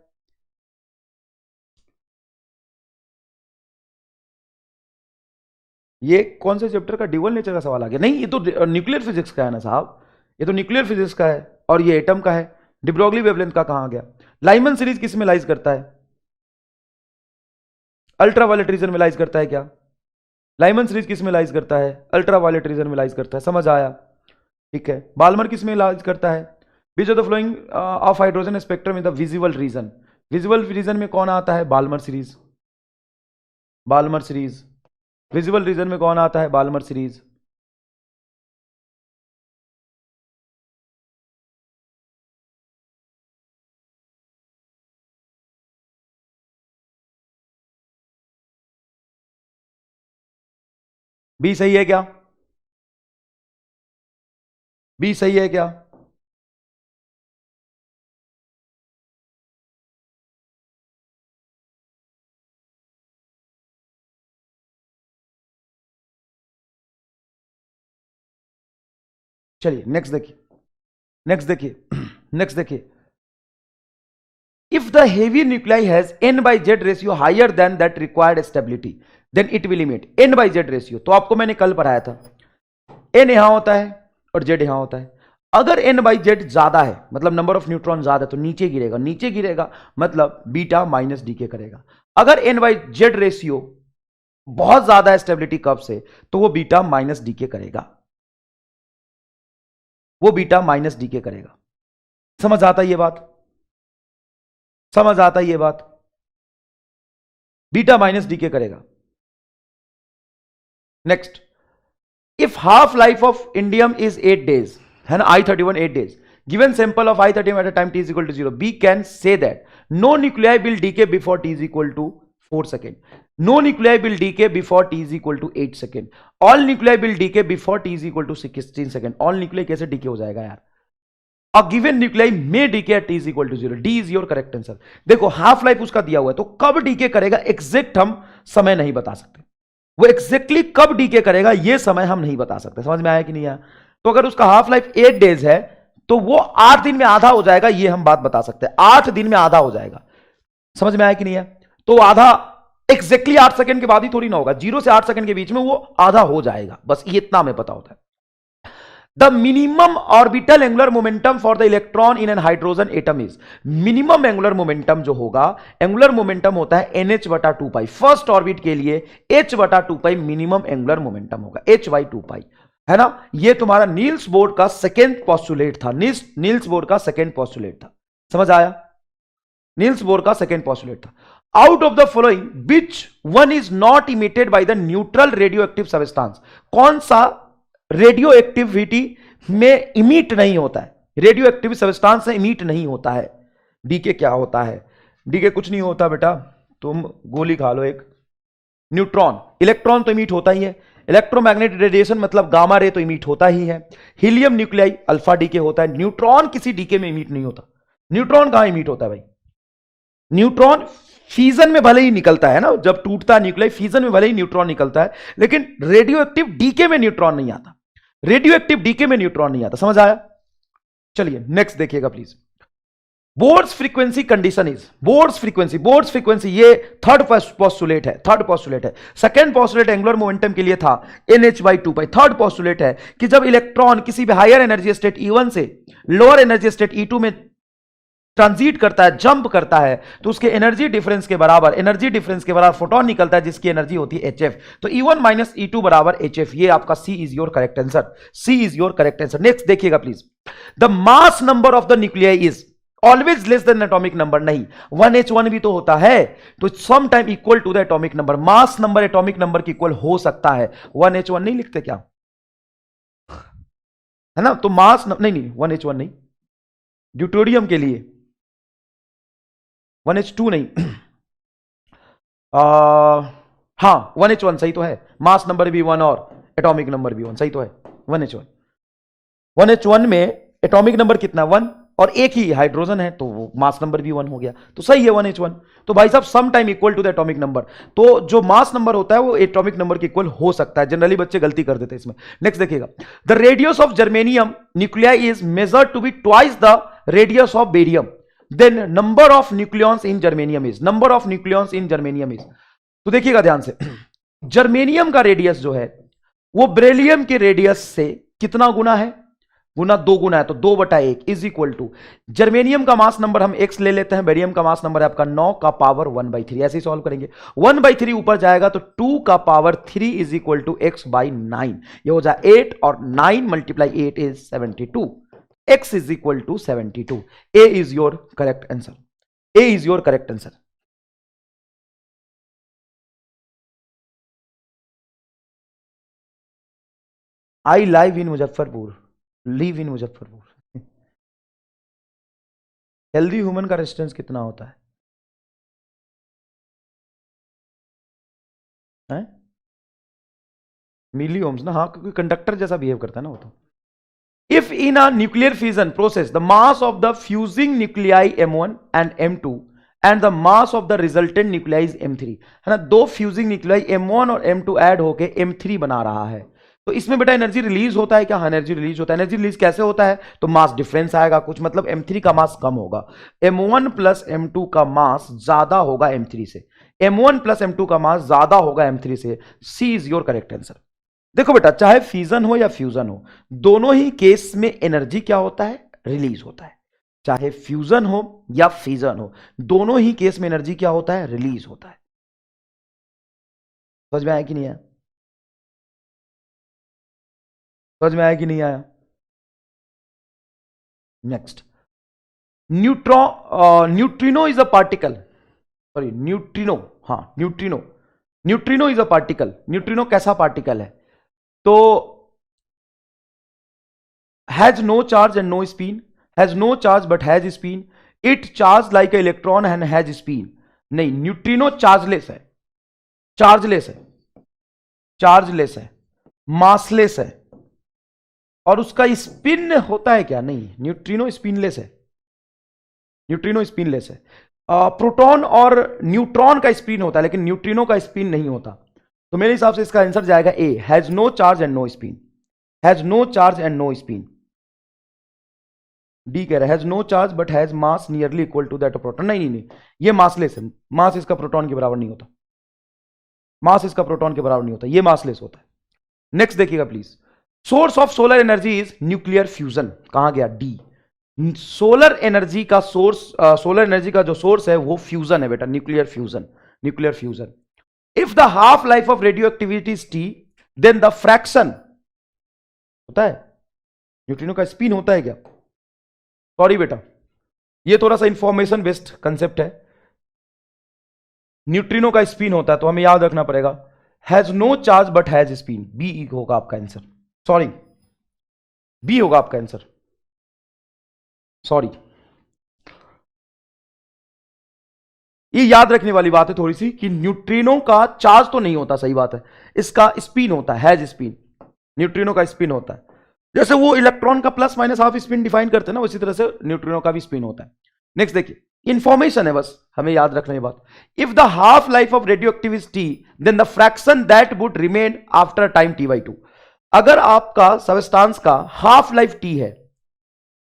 ये कौन से चैप्टर का ड्यूअल नेचर का सवाल आ गया? नहीं, ये तो न्यूक्लियर फिजिक्स का है ना साहब, ये तो न्यूक्लियर फिजिक्स का है और ये एटम का है, डी ब्रॉगली वेवलेंथ का कहां आ गया? लाइमन सीरीज किस में लाइज करता है? अल्ट्रावायलेट रीजन में लाइज करता है क्या? लाइमन सीरीज किस में लाइज करता है? अल्ट्रावायलेट रीजन में लाइज करता है। समझ आया? ठीक है। बाल्मर किस में लाइज करता है? Which of the following of hydrogen spectrum in the visible region. Visible region में कौन आता है? Balmer series. Balmer series visible region में कौन आता है? Balmer series. बी सही है क्या? बी सही है क्या? चलिए नेक्स्ट देखिए, नेक्स्ट देखिए, नेक्स्ट देखिए। If the heavy nuclei has n by z ratio higher than that required stability, then it will emit n by z ratio। तो आपको मैंने कल पढ़ाया था, n यहां होता है और z यहां होता है। अगर n by z ज्यादा है, मतलब नंबर ऑफ न्यूट्रॉन ज्यादा है, तो नीचे गिरेगा। नीचे गिरेगा मतलब बीटा माइनस डीके करेगा। अगर n by z रेशियो बहुत ज्यादा है स्टेबिलिटी कर्व से, तो वो बीटा माइनस डीके करेगा। वो बीटा माइनस डीके करेगा। समझ आता है ये बात? समझ आता है ये बात? बीटा माइनस डीके करेगा। Next, if half life of indium is 8 days, है ना, I31 8 days, given sample of I31 at a time t is equal to 0, we can say that no nuclei will decay before t is equal to 4 seconds. No nuclei will decay before t is equal to 8 seconds. All nuclei will decay before t is equal to 16 seconds. All nuclei कैसे decay हो जाएगा यार? A given nuclei may decay at t is equal to 0. D is your correct answer. देखो half life उसका दिया हुआ है, तो कब डीके करेगा एग्जैक्ट हम समय नहीं बता सकते। वो एग्जैक्टली कब डीके करेगा ये समय हम नहीं बता सकते। समझ में आया कि नहीं आया? तो अगर उसका हाफ लाइफ 8 days है, तो वो 8 दिन में आधा हो जाएगा, ये हम बात बता सकते हैं। 8 दिन में आधा हो जाएगा। समझ में आया कि नहीं आया? तो आधा एग्जैक्टली 8 सेकंड के बाद ही थोड़ी ना होगा, 0 से 8 सेकंड के बीच में वो आधा हो जाएगा। बस ये इतना हमें पता होता है। The minimum orbital angular momentum for the electron in an hydrogen atom is, minimum angular momentum जो होगा, angular momentum होता है nh बटा 2 पाई। फर्स्ट ऑर्बिट के लिए h बटा 2 पाई मिनिमम एंगुलर मोमेंटम होगा, h बाई 2 पाई, है ना। ये तुम्हारा नील्स बोर का सेकेंड पोस्टुलेट था। नील्स बोर का सेकेंड पोस्टुलेट था। समझ आया? नील्स बोर का सेकेंड पोस्टुलेट था। Out of the following which one is not emitted by the neutral radio active substance, कौन सा रेडियो एक्टिविटी में इमिट नहीं होता है? रेडियो एक्टिव सब्सटेंस से इमिट नहीं होता है। डीके क्या होता है? डीके कुछ नहीं होता बेटा, तुम गोली खा लो एक। न्यूट्रॉन, इलेक्ट्रॉन तो इमिट होता ही है। इलेक्ट्रोमैग्नेटिक रेडिएशन मतलब गामा रे तो इमिट होता ही है। हीलियम न्यूक्लियाई अल्फा डीके होता है। न्यूट्रॉन किसी डीके में इमिट नहीं होता। न्यूट्रॉन कहां इमिट होता है भाई? न्यूट्रॉन फ्यूजन में भले ही निकलता है ना, जब टूटता है न्यूक्लियाई, फ्यूजन में भले ही न्यूट्रॉन निकलता है, लेकिन रेडियो एक्टिव डीके में न्यूट्रॉन नहीं आता। रेडियो एक्टिव डीके में न्यूट्रॉन नहीं आता। समझ आया? चलिए नेक्स्ट देखिएगा please. Bohr's frequency condition is, Bohr's frequency ये थर्ड पोस्टुलेट है। थर्ड पोस्टुलेट है। सेकंड पोस्टुलेट एंगुलर मोमेंटम के लिए था nh by 2 pi. Third postulate है कि जब इलेक्ट्रॉन किसी भी हायर एनर्जी स्टेट E1 से लोअर एनर्जी स्टेट E2 में ट्रांजिट करता है, जंप करता है, तो उसके एनर्जी डिफरेंस के बराबर फोटोन निकलता है, जिसकी एनर्जी होती है hf। तो E1 माइनस E2 बराबर hf। ये आपका C is your correct answer. C is your correct answer. Next देखिएगा please. The mass number of the nuclei is always less than atomic number. नहीं, 1h1 भी तो होता है, तो some time equal to the atomic number. Mass number atomic number के equal हो सकता है। 1h1 नहीं लिखते क्या, है ना? तो मास नहीं 1h1 नहीं, ड्यूटेरियम के लिए 1h2 नहीं, हाँ 1h1 सही तो है। मास नंबर भी 1 और एटॉमिक नंबर भी 1, सही तो है। 1h1, 1h1 में एटॉमिक नंबर कितना? 1, और एक ही हाइड्रोजन है, तो वो मास नंबर भी 1 हो गया, तो सही है 1h1। तो भाई साहब some time equal to the atomic number, तो जो मास नंबर होता है वो एटॉमिक नंबर के इक्वल हो सकता है। जनरली बच्चे गलती कर देते हैं इसमें। नेक्स्ट देखिएगा। The radius of germanium nuclei is measured to be twice the radius of barium, then number of nucleons in germanium is, number of nucleons in germanium is. तो देखिएगा ध्यान से, जर्मेनियम का रेडियस जो है वो बेरिलियम के रेडियस से कितना गुना है? गुना 2 गुना है तो 2/1 इज इक्वल टू, जर्मेनियम का मास नंबर हम x ले लेते हैं, बेरियम का मास नंबर है आपका 9 का पावर 1/3, ऐसे ही सॉल्व करेंगे। 1/3 ऊपर जाएगा तो 2 का power 3 is equal to x/9, ये हो जाए 8 और 9 multiply 8 is 72, x is equal to 72। A is your correct answer, A is your correct answer. I live in Muzaffarpur, live in Muzaffarpur. Healthy human का रेजिस्टेंस कितना होता है? मिली ओम्स ना, हाँ, क्योंकि कंडक्टर जैसा बिहेव करता है ना वो तो। If in a nuclear fusion process the mass of the fusing nuclei m1 and m2 and the mass of the resultant nuclei is m3, है ना, दो फ्यूजिंग न्यूक्लियाई m1 और m2 ऐड होके m3 बना रहा है। तो इसमें बेटा एनर्जी रिलीज होता है क्या? हाँ, एनर्जी रिलीज होता है। एनर्जी रिलीज कैसे होता है? तो मास डिफरेंस आएगा कुछ, मतलब m3 का मास कम होगा, m1 प्लस m2 का मास ज्यादा होगा m3 से, m1 प्लस m2 का मास ज्यादा होगा m3 से। सी इज योर करेक्ट आंसर। देखो बेटा, चाहे फिजन हो या फ्यूजन हो, दोनों ही केस में एनर्जी क्या होता है? रिलीज होता है। चाहे फ्यूजन हो या फिजन हो, दोनों ही केस में एनर्जी क्या होता है? रिलीज होता है। समझ में आया कि नहीं आया? समझ में आया कि नहीं आया? Next, neutrino is a particle, sorry neutrino, हाँ neutrino, neutrino is a particle. Neutrino कैसा पार्टिकल है? तो has no charge and no spin, has no charge but has spin, it charge like electron and has spin. नहीं, neutrino chargeless है, chargeless है, chargeless है, massless है, और उसका स्पिन होता है क्या? नहीं, न्यूट्रिनो स्पिनलेस है, न्यूट्रिनो स्पिनलेस है। प्रोटॉन और न्यूट्रॉन का स्पिन होता है, लेकिन न्यूट्रिनो का स्पिन नहीं होता। तो मेरे हिसाब से इसका आंसर जाएगा A, has no charge and no spin, has no charge and no spin. D कह रहा है has no charge but has mass nearly equal to that of proton. नहीं नहीं नहीं, ये मासलेस है, मास इसका प्रोटॉन के बराबर नहीं होता, मास इसका प्रोटॉन के बराबर नहीं होता, ये मासलेस होता है। नेक्स्ट देखिएगा please, source of solar energy is nuclear fusion. कहां गया? डी। सोलर एनर्जी का सोर्स, सोलर एनर्जी का जो सोर्स है वो फ्यूजन है बेटा, nuclear fusion, nuclear fusion. If the half life of radio activity is T, then the fraction होता है, न्यूट्रिनो का स्पिन होता है क्या? सॉरी बेटा, ये थोड़ा सा इंफॉर्मेशन बेस्ड कंसेप्ट है। न्यूट्रिनो का स्पिन होता है तो हमें याद रखना पड़ेगा has no charge but has spin. B होगा आपका आंसर, सॉरी बी होगा आपका आंसर, सॉरी। ये याद रखने वाली बात है थोड़ी सी कि न्यूट्रिनो का चार्ज तो नहीं होता, सही बात है, इसका स्पिन होता है, हैज स्पिन। न्यूट्रिनो का स्पिन होता है, जैसे वो इलेक्ट्रॉन का plus minus half spin define करते हैं ना, उसी तरह से न्यूट्रिनो का भी स्पिन होता है। नेक्स्ट देखिए, इंफॉर्मेशन है बस, हमें याद रखने की बात। If the half life of radio activity T, then the fraction that would remain after time t/2। अगर आपका सबस्टांस का हाफ लाइफ टी है,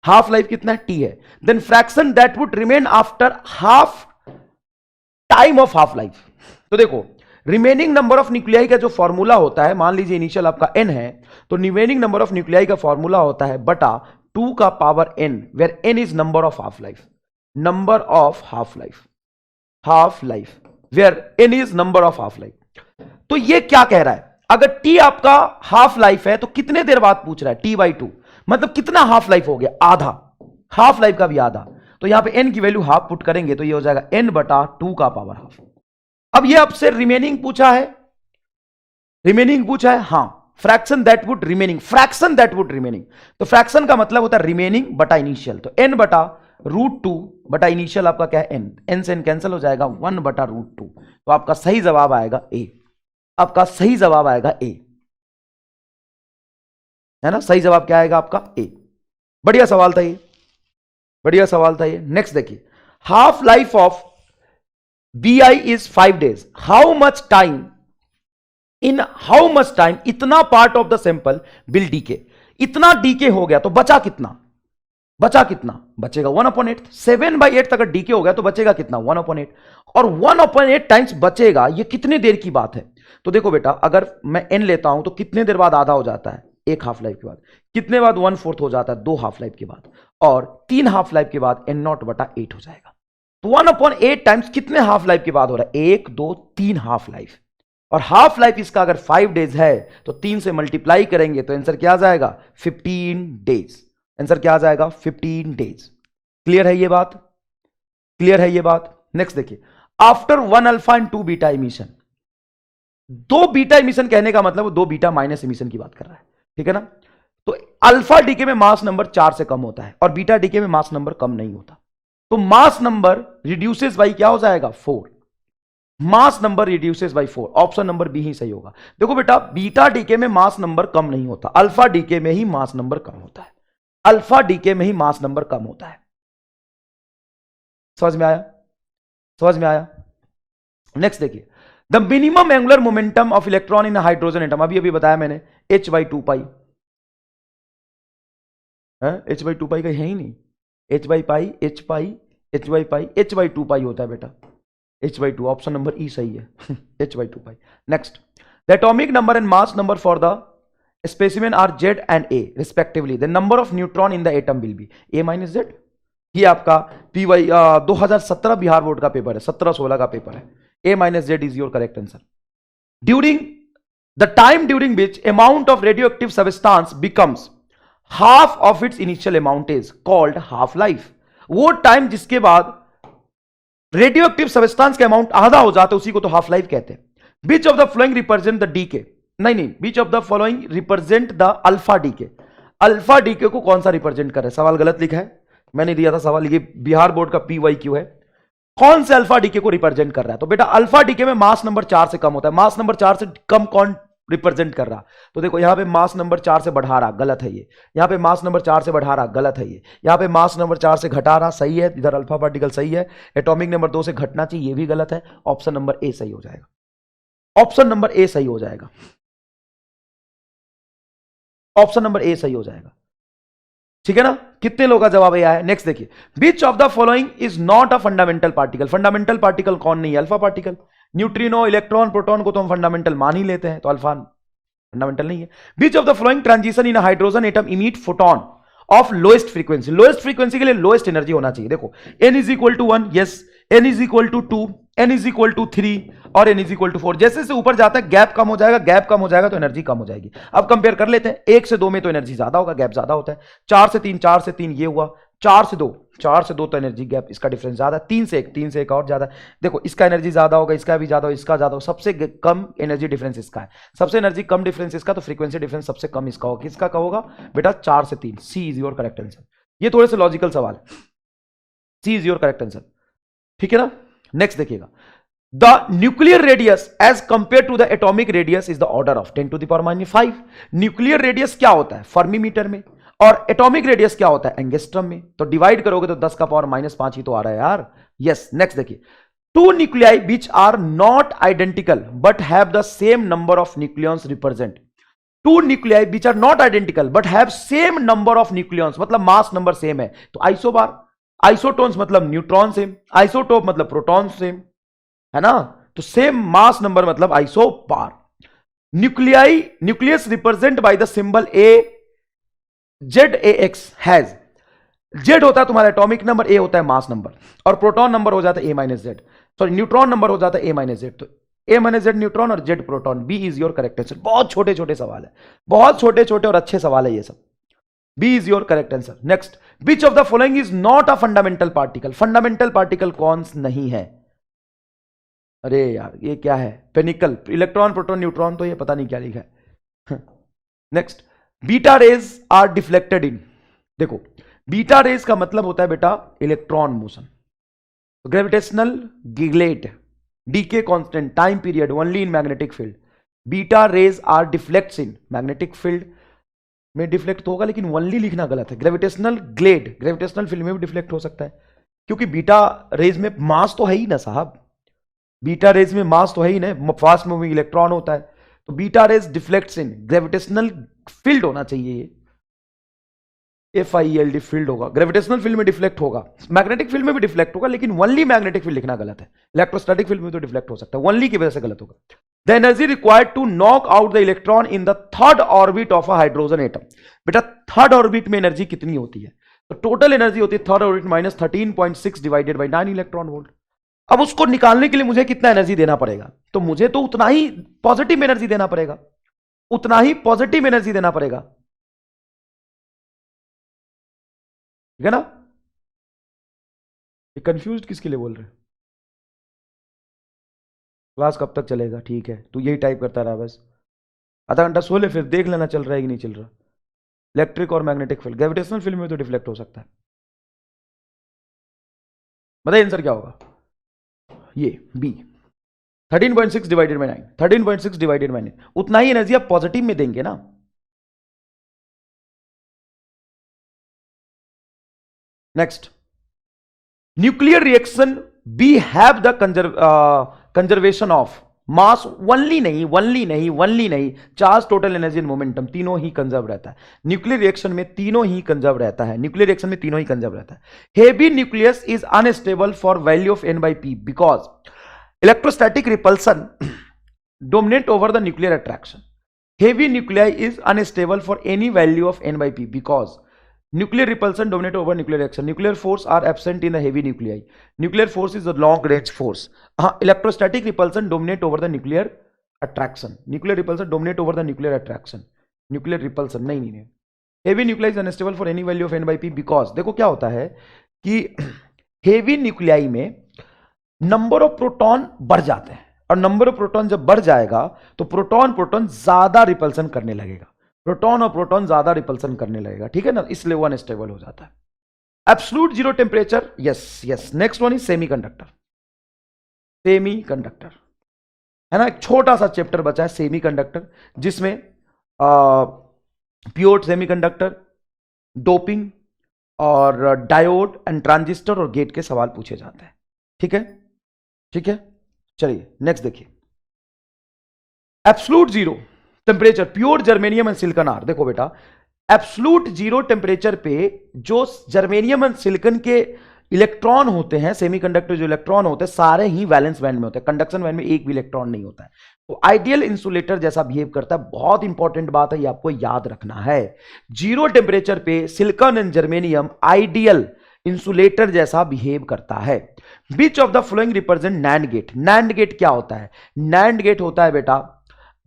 हाफ लाइफ कितना है? टी है, then fraction that would remain after half time of half life. तो देखो, remaining number of nuclei का जो फॉर्मूला होता है, मान लीजिए इनिशियल आपका n है, तो रिमेनिंग नंबर ऑफ न्यूक्लियाई का फॉर्मूला होता है बटा 2 का power n, where n is number of half life, number of half life, half life where n is number of half life. तो ये क्या कह रहा है? अगर t आपका हाफ लाइफ है तो कितने देर बाद पूछ रहा है? t/2, मतलब कितना हाफ लाइफ हो गया? आधा, हाफ लाइफ का भी आधा। तो यहां पे n की वैल्यू हाफ पुट करेंगे तो ये हो जाएगा n बटा 2 का पावर हाफ। अब ये आपसे रिमेनिंग पूछा है, रिमेनिंग पूछा है, हां, fraction that would remaining, fraction that would remaining. तो फ्रैक्शन का मतलब होता है रिमेनिंग बटा इनिशियल, तो n बटा √2 बटा इनिशियल आपका क्या है? n से n कैंसिल हो जाएगा, 1 बटा √2। तो आपका सही जवाब आएगा ए, आपका सही जवाब आएगा ए, है ना, सही जवाब क्या आएगा आपका? ए। बढ़िया सवाल था ये, बढ़िया सवाल था ये। नेक्स्ट देखिए, half life of Bi is 5 days. How much time, in how much time इतना part of the sample will decay? इतना डीके हो गया तो बचा कितना? बचा कितना? बचेगा 1/8। 7/8 अगर डीके हो गया तो बचेगा कितना? 1/8। और 1/8 टाइम्स बचेगा, ये कितने देर की बात है? तो देखो बेटा, अगर मैं n लेता हूं तो कितने देर बाद आधा हो जाता है? एक हाफ लाइफ के बाद। कितने बाद 1/4 हो जाता है? 2 हाफ लाइफ के बाद। और 3 हाफ लाइफ के बाद n0/8 हो जाएगा। तो 1/8 टाइम्स कितने हाफ लाइफ के बाद हो रहा है? 1 2 3 हाफ लाइफ। और हाफ लाइफ इसका अगर 5 डेज है तो 3 से मल्टीप्लाई करेंगे तो आंसर क्या आ जाएगा? 15 डेज। आंसर क्या आ जाएगा? 15 डेज। क्लियर है ये बात? क्लियर है ये बात? नेक्स्ट देखिए, after 1 alpha and 2 beta emission. 2 beta emission कहने का मतलब 2 बीटा माइनस इमिशन की बात कर रहा है, ठीक है ना? तो अल्फा डीके में मास नंबर 4 से कम होता है और बीटा डीके में मास नंबर कम नहीं होता। तो मास नंबर रिड्यूसेस बाई क्या हो जाएगा? 4। Mass number reduces by 4। Option number B ही सही होगा। देखो बेटा, बीटा डीके में मास नंबर कम नहीं होता, अल्फा डीके में ही मास नंबर कम होता है। अल्फा डीके में ही मास नंबर कम होता है। समझ में आया? समझ में आया? नेक्स्ट देखिए, the minimum angular momentum of electron in hydrogen atom, अभी अभी बताया मैंने, h/2 पाई। h/2 पाई का है ही नहीं। h/2 पाई होता है बेटा। h/2 ऑप्शन नंबर ई सही है। h/2 pi. Next, the atomic number and mass number for the specimen are Z and A respectively. The number of neutron in the atom will be A-Z। ये आपका PY 2017 Bihar board का paper है, 17-16 का paper है। A-Z is your correct answer. During the time during which amount of radio active substance becomes half of its initial amount is called half life. वो time जिसके बाद radio active substance का amount आधा हो जाता है उसी को तो हाफ लाइफ कहते हैं। Which of the following represent the decay, नहीं, which of the following represent the alpha decay. Alpha decay को कौन सा रिप्रेजेंट कर रहा है? सवाल गलत लिखा है, मैंने दिया था सवाल, ये बिहार बोर्ड का PYQ है। कौन से अल्फा डीके को रिप्रेजेंट कर रहा है? तो बेटा अल्फा डीके में मास नंबर 4 से कम होता है। मास नंबर 4 से कम कौन रिप्रेजेंट कर रहा? तो देखो यहां पे मास नंबर 4 से बढ़ा रहा, गलत है ये। यहां पे मास नंबर 4 से बढ़ा रहा, गलत है ये। यहां पे मास नंबर 4 से घटा रहा, सही है। इधर अल्फा पार्टिकल सही है। एटॉमिक नंबर 2 से घटना चाहिए, ये भी गलत है। ऑप्शन नंबर ए सही हो जाएगा। ऑप्शन नंबर ए सही हो जाएगा। ऑप्शन नंबर ए सही हो जाएगा, ठीक है ना? कितने लोगों का जवाब ये है? नेक्स्ट देखिए, विच of the following is not a fundamental particle. Fundamental particle कौन नहीं है? Alpha particle. Neutrino, electron, proton को तो हम फंडामेंटल मान ही लेते हैं, तो अल्फा फंडामेंटल नहीं है। Which of the following transition in hydrogen atom emit photon of lowest frequency. Lowest frequency के लिए लोएस्ट एनर्जी होना चाहिए। देखो n is equal to 1, yes, n is equal to 2, n is equal to 3 और n is equal to 4। जैसे से ऊपर जाता है गैप कम हो जाएगा, गैप कम हो जाएगा तो एनर्जी कम हो जाएगी। अब कंपेयर कर लेते हैं, 1 से 2 में तो एनर्जी ज्यादा होगा, गैप ज्यादा होता है। 4 से 3, 4 से 3 ये हुआ, 4 से 2 तो एनर्जी गैप इसका डिफरेंस ज्यादा, 3 से 1 और ज्यादा। देखो इसका एनर्जी ज्यादा होगा, इसका भी ज्यादा होगा, इसका ज्यादा होगा। सबसे कम एनर्जी डिफरेंस इसका है, सबसे एनर्जी कम डिफरेंस इसका, तो फ्रीक्वेंसी डिफरेंस सबसे कम इसका होगा। किसका का होगा बेटा? 4 से 3। C is your correct answer. ये थोड़े से लॉजिकल सवाल है, C is your correct answer, ठीक है ना? नेक्स्ट देखिएगा, the nuclear radius as compare to the atomic radius is the order of 10⁻⁵। Nuclear radius क्या होता है? फर्मी मीटर में। और एटॉमिक रेडियस क्या होता है? एंगस्ट्रम में। तो डिवाइड करोगे तो 10⁻⁻5 ही तो आ रहा है यार। यस, नेक्स्ट देखिए, two nuclei which are not identical but have the same number of nucleons represent. Two nuclei which are not identical but have same number of nucleons, मतलब मास नंबर सेम है, तो isobar. Isotones मतलब neutron same, isotope मतलब proton same, है ना? तो same mass number मतलब isobar. Nuclei, nucleus represent by the symbol ZAX has. Z होता है तुम्हारा एटॉमिक नंबर, ए होता है मास नंबर, और प्रोटॉन नंबर हो जाता है A-Z, सॉरी न्यूट्रॉन नंबर हो जाता है A-Z। तो A-Z न्यूट्रॉन और Z proton. B is your correct answer. बहुत छोटे छोटे सवाल है, बहुत छोटे छोटे और अच्छे सवाल है ये सब। B is your correct answer. Next, which of the following is not a fundamental particle. Fundamental particle कौन नहीं है? अरे यार ये क्या है? पेनिकल, इलेक्ट्रॉन, प्रोटॉन, न्यूट्रॉन, तो ये पता नहीं क्या लिखा है। Next, beta rays are deflected in. देखो बीटा रेज का मतलब होता है बेटा इलेक्ट्रॉन मोशन। ग्रेविटेशनल गिलेट, decay constant, time period only in magnetic field. Beta rays are deflects in magnetic field में। डिफ्लेक्ट तो होगा लेकिन ओनली लिखना गलत है। ग्रेविटेशनल ग्लेड, ग्रेविटेशनल फील्ड में भी डिफ्लेक्ट हो सकता है, क्योंकि बीटा रेज में मास तो है ही ना साहब। बीटा रेज में मास तो है ही ना, फास्ट मूविंग इलेक्ट्रॉन होता है। तो beta raise deflects in gravitational field होना चाहिए ये। FIELD फील्ड होगा, ग्रेविटेशनल फील्ड में डिफ्लेक्ट होगा, मैग्नेटिक फील्ड में भी डिफ्लेक्ट होगा, लेकिन ओनली मैग्नेटिक फील्ड लिखना गलत है। इलेक्ट्रोस्टैटिक फील्ड में तो डिफ्लेक्ट हो सकता है, ओनली की वजह से गलत होगा। The energy required to knock out the electron in the third orbit of a hydrogen atom. बेटा थर्ड ऑर्बिट में एनर्जी कितनी होती है? तो टोटल एनर्जी होती है third orbit minus 13.6 divided by 9 electron volt. अब उसको निकालने के लिए मुझे कितना एनर्जी देना पड़ेगा? तो मुझे तो उतना ही पॉजिटिव एनर्जी देना पड़ेगा, उतना ही पॉजिटिव एनर्जी देना पड़ेगा, ठीक है ना? ये कंफ्यूज किसके लिए बोल रहे? क्लास कब तक चलेगा? ठीक है, तू यही टाइप करता रहा बस, आधा घंटा सो ले, फिर देख लेना चल रहा है कि नहीं चल रहा। इलेक्ट्रिक और मैग्नेटिक फील्ड, ग्रेविटेशनल फील्ड में तो डिफ्लेक्ट हो सकता है। बताइए आंसर क्या होगा? ये B, 13.6 divided by 9, 13.6 divided by 9, उतना ही एनर्जी आप पॉजिटिव में देंगे ना। Next, nuclear reaction B have the conservation of mass, only नहीं, charge, total energy and momentum, तीनों ही कंजर्व रहता है। न्यूक्लियर रिएक्शन में तीनों ही कंजर्व रहता है, न्यूक्लियर रिएक्शन में तीनों ही कंजर्व रहता है। Heavy nucleus is unstable for value of N/P because electrostatic repulsion dominate over the nuclear attraction. Heavy nuclei is unstable for any value of N/P because nuclear repulsion dominate over nuclear reaction, nuclear force are absent in the heavy nuclei, nuclear force is a long range force. Electrostatic repulsion dominate over the nuclear attraction, nuclear repulsion dominate over the nuclear attraction, nuclear repulsion नहीं, heavy nuclei is unstable for any value of N/P because देखो क्या होता है कि heavy nuclei में number of proton बढ़ जाते हैं, और नंबर ऑफ प्रोटॉन जब बढ़ जाएगा तो प्रोटॉन ज्यादा रिपल्सन करने लगेगा, प्रोटॉन और प्रोटॉन ज्यादा रिपल्सन करने लगेगा, ठीक है ना, इसलिए वो अनस्टेबल हो जाता है। Absolute zero temperature, yes. Next one is semiconductor, semiconductor है ना, एक छोटा सा चैप्टर बचा है सेमीकंडक्टर, जिसमें प्योर सेमीकंडक्टर, डोपिंग और डायोड एंड ट्रांजिस्टर और गेट के सवाल पूछे जाते हैं, ठीक है। चलिए नेक्स्ट देखिए, absolute zero temperature pure germanium and silicon are. देखो बेटा, एब्सोल्यूट जीरो टेम्परेचर पे जो जर्मेनियम एंड सिलिकॉन के इलेक्ट्रॉन होते हैं, सेमीकंडक्टर जो इलेक्ट्रॉन होते हैं सारे ही वैलेंस बैंड में होते हैं, कंडक्शन बैंड में एक भी इलेक्ट्रॉन नहीं होता है। तो आइडियल इंसुलेटर जैसा बिहेव करता है, बहुत इंपॉर्टेंट बात है, ये आपको याद रखना है। जीरो टेम्परेचर पे silicon and germanium ideal insulator जैसा बिहेव करता है। Which of the following represent NAND gate. NAND gate क्या होता है? नैंड गेट होता है बेटा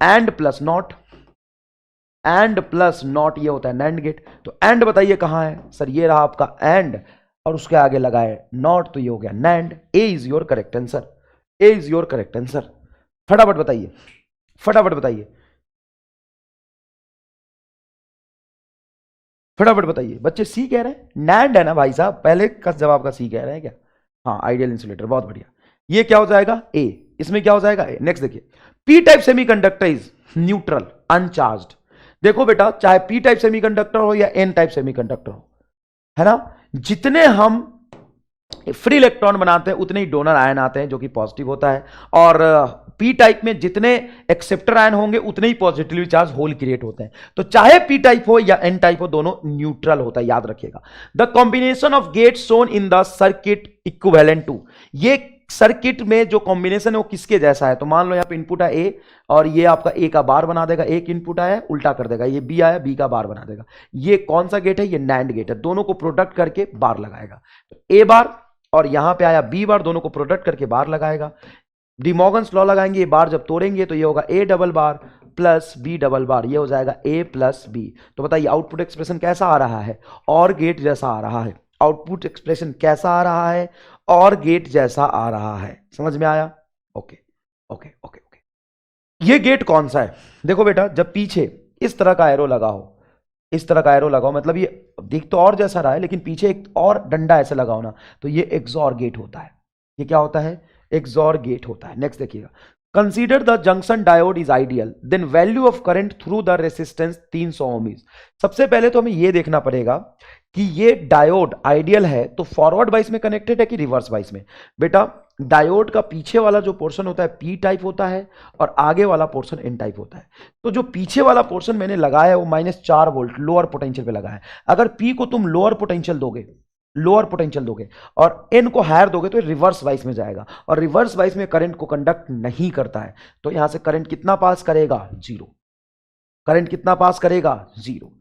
AND plus NOT, AND plus NOT, ये होता है नैंड गेट। तो एंड बताइए कहां है? सर ये रहा आपका एंड, और उसके आगे लगाए नॉट, तो ये हो गया NAND. A is your correct answer, A is your correct answer. फटाफट बताइए, फटाफट बताइए, फटाफट बताइए। बच्चे सी कह रहे हैं, नैंड है ना भाई साहब, पहले का जवाब का सी कह रहे हैं क्या? हाँ, आइडियल इंसुलेटर, बहुत बढ़िया। ये क्या हो जाएगा? ए। इसमें क्या हो जाएगा? ए। नेक्स्ट देखिए, P type semiconductor is neutral uncharged. देखो बेटा, चाहे पी टाइप सेमीकंडक्टर हो या एन टाइप सेमीकंडक्टर हो, है ना, जितने हम फ्री इलेक्ट्रॉन बनाते हैं उतने ही डोनर आयन आते हैं जो कि पॉजिटिव होता है, और पी टाइप में जितने एक्सेप्टर आयन होंगे उतने ही पॉजिटिवली चार्ज होल क्रिएट होते हैं। तो चाहे पी टाइप हो या एन टाइप हो, दोनों न्यूट्रल होता है, याद रखिएगा। The combination of gate shown in the circuit equivalent to, ये सर्किट में जो कॉम्बिनेशन है वो किसके जैसा है? तो मान लो यहां पे इनपुट है ए, और ये आपका ए का बार बना देगा, एक इनपुट आया उल्टा कर देगा, ये बी आया बी का बार बना देगा। ये कौन सा गेट है? ये नैंड गेट है, दोनों को प्रोडक्ट करके बार लगाएगा। तो ए बार और यहां पे आया बी बार, दोनों को प्रोडक्ट करके बार लगाएगा। डिमॉर्गन्स लॉ लगाएंगे, ये बार जब तोड़ेंगे तो ये होगा A double bar plus B double bar, ये हो जाएगा ए प्लस बी। तो बताइए आउटपुट एक्सप्रेशन कैसा आ रहा है? और गेट जैसा आ रहा है। आउटपुट एक्सप्रेशन कैसा आ रहा है? और गेट जैसा आ रहा है। समझ में आया? Okay okay okay okay. ये गेट कौन सा है? देखो बेटा, जब पीछे इस तरह का एरो लगा हो, इस तरह का एरो लगाओ, मतलब ये दिख तो और जैसा रहा है लेकिन पीछे एक और डंडा ऐसे लगाओ ना, तो ये एक्सॉर गेट होता है। ये क्या होता है? एक्सॉर गेट होता है। नेक्स्ट देखिएगा, consider the junction diode is ideal, then value of current through the resistance 300 ohm is. सबसे पहले तो हमें यह देखना पड़ेगा कि ये डायोड आइडियल है तो फॉरवर्ड वाइस में कनेक्टेड है कि रिवर्स वाइस में। बेटा डायोड का पीछे वाला जो पोर्शन होता है पी टाइप होता है और आगे वाला पोर्शन एन टाइप होता है। तो जो पीछे वाला पोर्शन मैंने लगाया है वो -4 वोल्ट लोअर पोटेंशियल पे लगा है। अगर पी को तुम लोअर पोटेंशियल दोगे और एन को हायर दोगे तो रिवर्स वाइस में जाएगा, और रिवर्स वाइस में करंट को कंडक्ट नहीं करता है। तो यहां से करंट कितना पास करेगा? 0। करंट कितना पास करेगा? 0।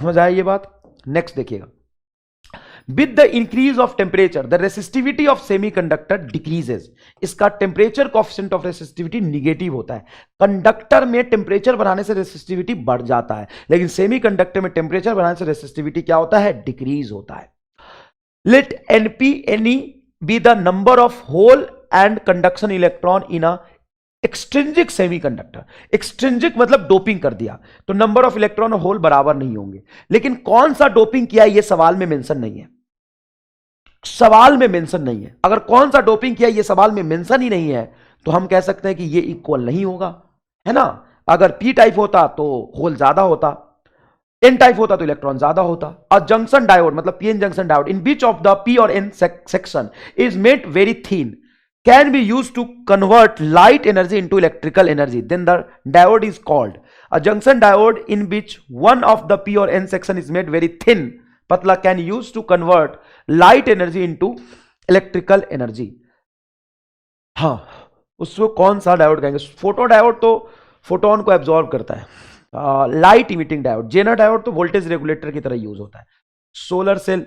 समझ आया ये बात? नेक्स्ट देखिएगा, with the increase of temperature the resistivity of semiconductor decreases. इसका temperature coefficient of resistivity negative होता है। कंडक्टर में टेम्परेचर बढ़ाने से रेसिस्टिविटी बढ़ जाता है, लेकिन सेमीकंडक्टर में टेम्परेचर बढ़ाने से रेसिस्टिविटी क्या होता है? डिक्रीज होता है। Let NP be the number of hole and conduction electron in a extrinsic semiconductor. Extrinsic मतलब डोपिंग कर दिया, तो नंबर ऑफ इलेक्ट्रॉन और होल बराबर नहीं होंगे। लेकिन कौन सा डोपिंग किया ये सवाल में मेंशन नहीं है, सवाल में मेंशन नहीं है। अगर कौन सा डोपिंग किया ये सवाल में मेंशन ही नहीं है तो हम कह सकते हैं कि ये इक्वल नहीं होगा, है ना। अगर पी टाइप होता तो होल ज्यादा होता, एन टाइप होता तो इलेक्ट्रॉन ज्यादा होता। और जंक्शन डायोड मतलब PN junction diode in which of the P और N section is made very thin, can be used to convert light energy into electrical energy, then the diode is called a junction diode in which one of the p or n section is made very thin, patla, can use to convert light energy into electrical energy। हाँ, उसको कौन सा diode कहेंगे? Photo diode तो photon को absorb करता है। Light emitting diode, zener diode तो वोल्टेज रेगुलेटर की तरह यूज होता है। सोलर सेल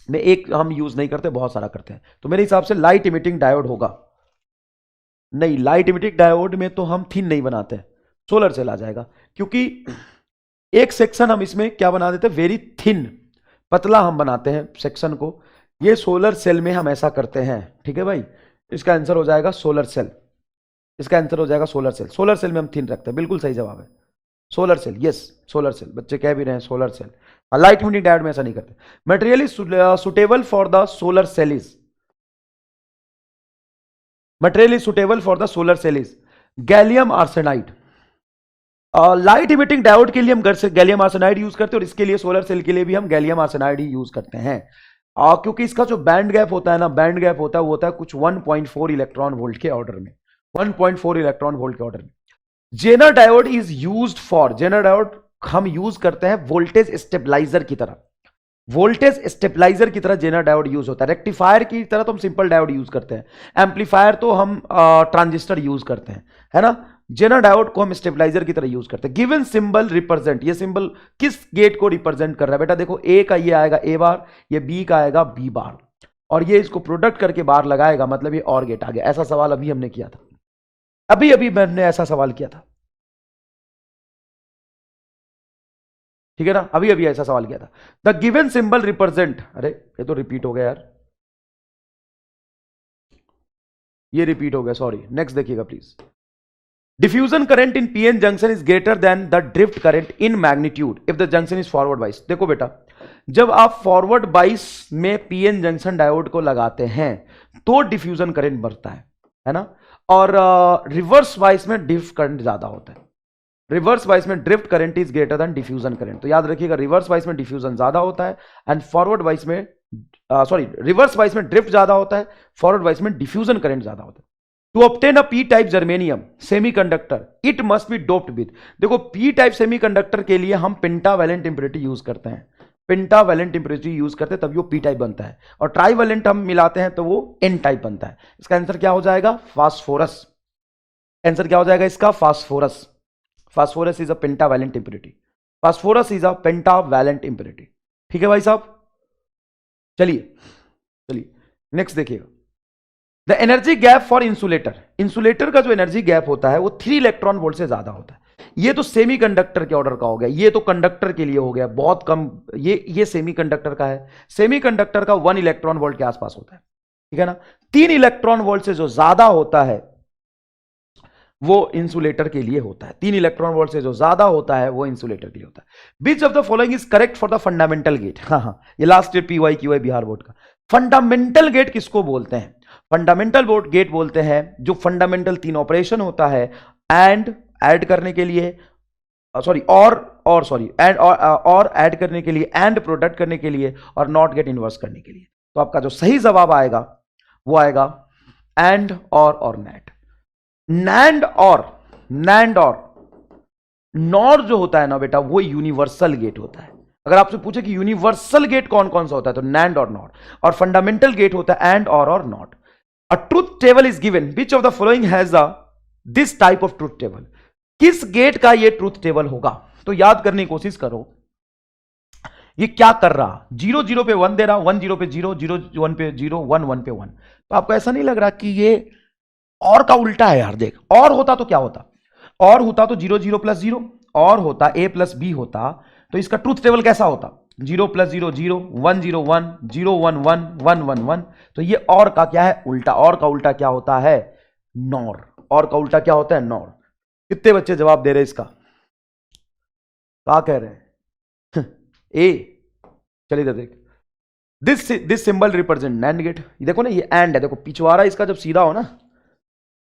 में एक हम यूज नहीं करते, बहुत सारा करते हैं। तो मेरे हिसाब से लाइट इमिटिंग डायोड होगा। नहीं, लाइट इमिटिंग डायोड में तो हम थिन नहीं बनाते, सोलर सेल आ जाएगा, क्योंकि एक सेक्शन हम इसमें क्या बना देते हैं? वेरी थिन, पतला हम बनाते हैं सेक्शन को। ये सोलर सेल में हम ऐसा करते हैं, ठीक है भाई। इसका आंसर हो जाएगा सोलर सेल, इसका आंसर हो जाएगा सोलर सेल। सोलर सेल में हम थिन रखते हैं, बिल्कुल सही जवाब है solar cell. Yes, solar cell, बच्चे कह भी रहे हैं solar cell. Light emitting diode में ऐसा नहीं करते। Material is suitable for the solar cell is, material is suitable for the solar cell is gallium arsenide. Light emitting diode के लिए हम गैलियम आर्सेनाइड यूज करते हैं, और इसके लिए सोलर सेल के लिए भी हम गैलियम आर्सेनाइड ही यूज करते हैं। क्योंकि इसका जो बैंड गैप होता है ना, बैंड गैप होता है वो होता है कुछ 1.4 इलेक्ट्रॉन वोल्ट के ऑर्डर में, 1.4 इलेक्ट्रॉन वोल्ट के ऑर्डर में। Zener diode is used for, zener diode हम यूज करते हैं वोल्टेज स्टेबलाइजर की तरह, वोल्टेज स्टेबलाइजर की तरह जेनर डायोड यूज होता है। रेक्टिफायर की तरह तो हम सिंपल डायोड यूज करते हैं, एम्पलीफायर तो हम ट्रांजिस्टर यूज करते हैं, है ना। जेनर डायोड को हम स्टेबलाइजर की तरह यूज करते हैं। गिवन सिंबल रिप्रेजेंट, ये सिंबल किस गेट को रिप्रेजेंट कर रहा है? बेटा देखो, ए का ये आएगा ए बार, ये बी का आएगा बी बार, और ये इसको प्रोडक्ट करके बार लगाएगा, मतलब ये और गेट आ गया। ऐसा सवाल अभी हमने किया था, अभी अभी मैंने ऐसा सवाल किया था, ठीक है ना, अभी अभी ऐसा सवाल किया था। द गिवन सिंबल रिप्रेजेंट, अरे ये तो रिपीट हो गया यार, ये रिपीट हो गया, सॉरी। नेक्स्ट देखिएगा please. Diffusion current in PN junction is greater than the drift current in magnitude if the junction is forward बाइस। देखो बेटा, जब आप फॉरवर्ड बाइस में पीएन जंक्शन डायोड को लगाते हैं तो डिफ्यूजन करंट बढ़ता है ना, और रिवर्स बाइस में ड्रिफ्ट करंट ज्यादा होता है। रिवर्स वाइस में drift current is greater than diffusion current. तो याद रखिएगा, रिवर्स वाइस में डिफ्यूजन ज्यादा होता है एंड फॉरवर्ड वाइस में रिवर्स वाइस में ड्रिफ्ट ज्यादा होता है, फॉरवर्ड वाइस में डिफ्यूजन करंट ज्यादा होता है। To obtain a P type germanium semiconductor it must be doped with, देखो पी टाइप सेमीकंडक्टर के लिए हम पेंटावैलेंट इंप्योरिटी यूज करते हैं, पेंटावैलेंट इंप्योरिटी यूज करते हैं तभी वो पी टाइप बनता है, और ट्राईवैलेंट हम मिलाते हैं तो वो एन टाइप बनता है। इसका आंसर क्या हो जाएगा? फास्फोरस। आंसर क्या हो जाएगा इसका? Phosphorus. Phosphorus is a pentavalent impurity, phosphorus is a pentavalent impurity, ठीक है भाई साहब। चलिए नेक्स्ट देखिएगा। The energy gap for insulator, insulator का जो एनर्जी गैप होता है वो 3 इलेक्ट्रॉन वोल्ट से ज्यादा होता है। ये तो सेमीकंडक्टर के ऑर्डर का हो गया, ये तो कंडक्टर के लिए हो गया बहुत कम, ये सेमीकंडक्टर का है। सेमीकंडक्टर का 1 इलेक्ट्रॉन वोल्ट के आसपास होता है, ठीक है ना। 3 इलेक्ट्रॉन वोल्ट से जो ज्यादा होता है वो इंसुलेटर के लिए होता है, 3 इलेक्ट्रॉन वोल्ट से जो ज्यादा होता है वो इंसुलेटर के लिए होता है। Which of the following is correct for the fundamental gate. हाँ, ये last year PYQ Bihar board का। फंडामेंटल गेट किसको बोलते हैं? फंडामेंटल बोर्ड गेट बोलते हैं जो फंडामेंटल 3 ऑपरेशन होता है, एंड ऐड करने के लिए, और ऐड करने के लिए, एंड प्रोडक्ट करने के लिए, और नॉट गेट इनवर्स करने के लिए। तो आपका जो सही जवाब आएगा वो आएगा एंड और नैट। नैंड और नॉर जो होता है ना बेटा, वो यूनिवर्सल गेट होता है। अगर आपसे पूछे कि यूनिवर्सल गेट कौन कौन सा होता है तो नैंड और नॉट, और फंडामेंटल गेट होता है एंड और not. A truth table is given, which of the following has a this type of truth table. किस गेट का ये ट्रूथ टेबल होगा? तो याद करने की कोशिश करो, ये क्या कर रहा, 0 0 पे 1 दे रहा, 1 0 पे 0, 0 1 पे 0, 1 1 पे 1। तो आपको ऐसा नहीं लग रहा कि ये और का उल्टा है यार? देख, और होता तो क्या होता, और होता तो 0 0 प्लस 0, और होता a प्लस b होता, तो इसका ट्रूथ टेबल कैसा होता? 0 प्लस 0 0, 1 0 1, 0 1 1, 1 1 1। तो ये और का क्या है? उल्टा। और का उल्टा क्या होता है? नॉर। और का उल्टा क्या होता है? नॉर। कितने बच्चे जवाब दे रहे हैं इसका? क्या कह रहे हैं? ए। चलिए इधर देख, this symbol represent NAND gate. देखो ना, ये एंड है, देखो पिछवाड़ा इसका जब सीधा हो ना,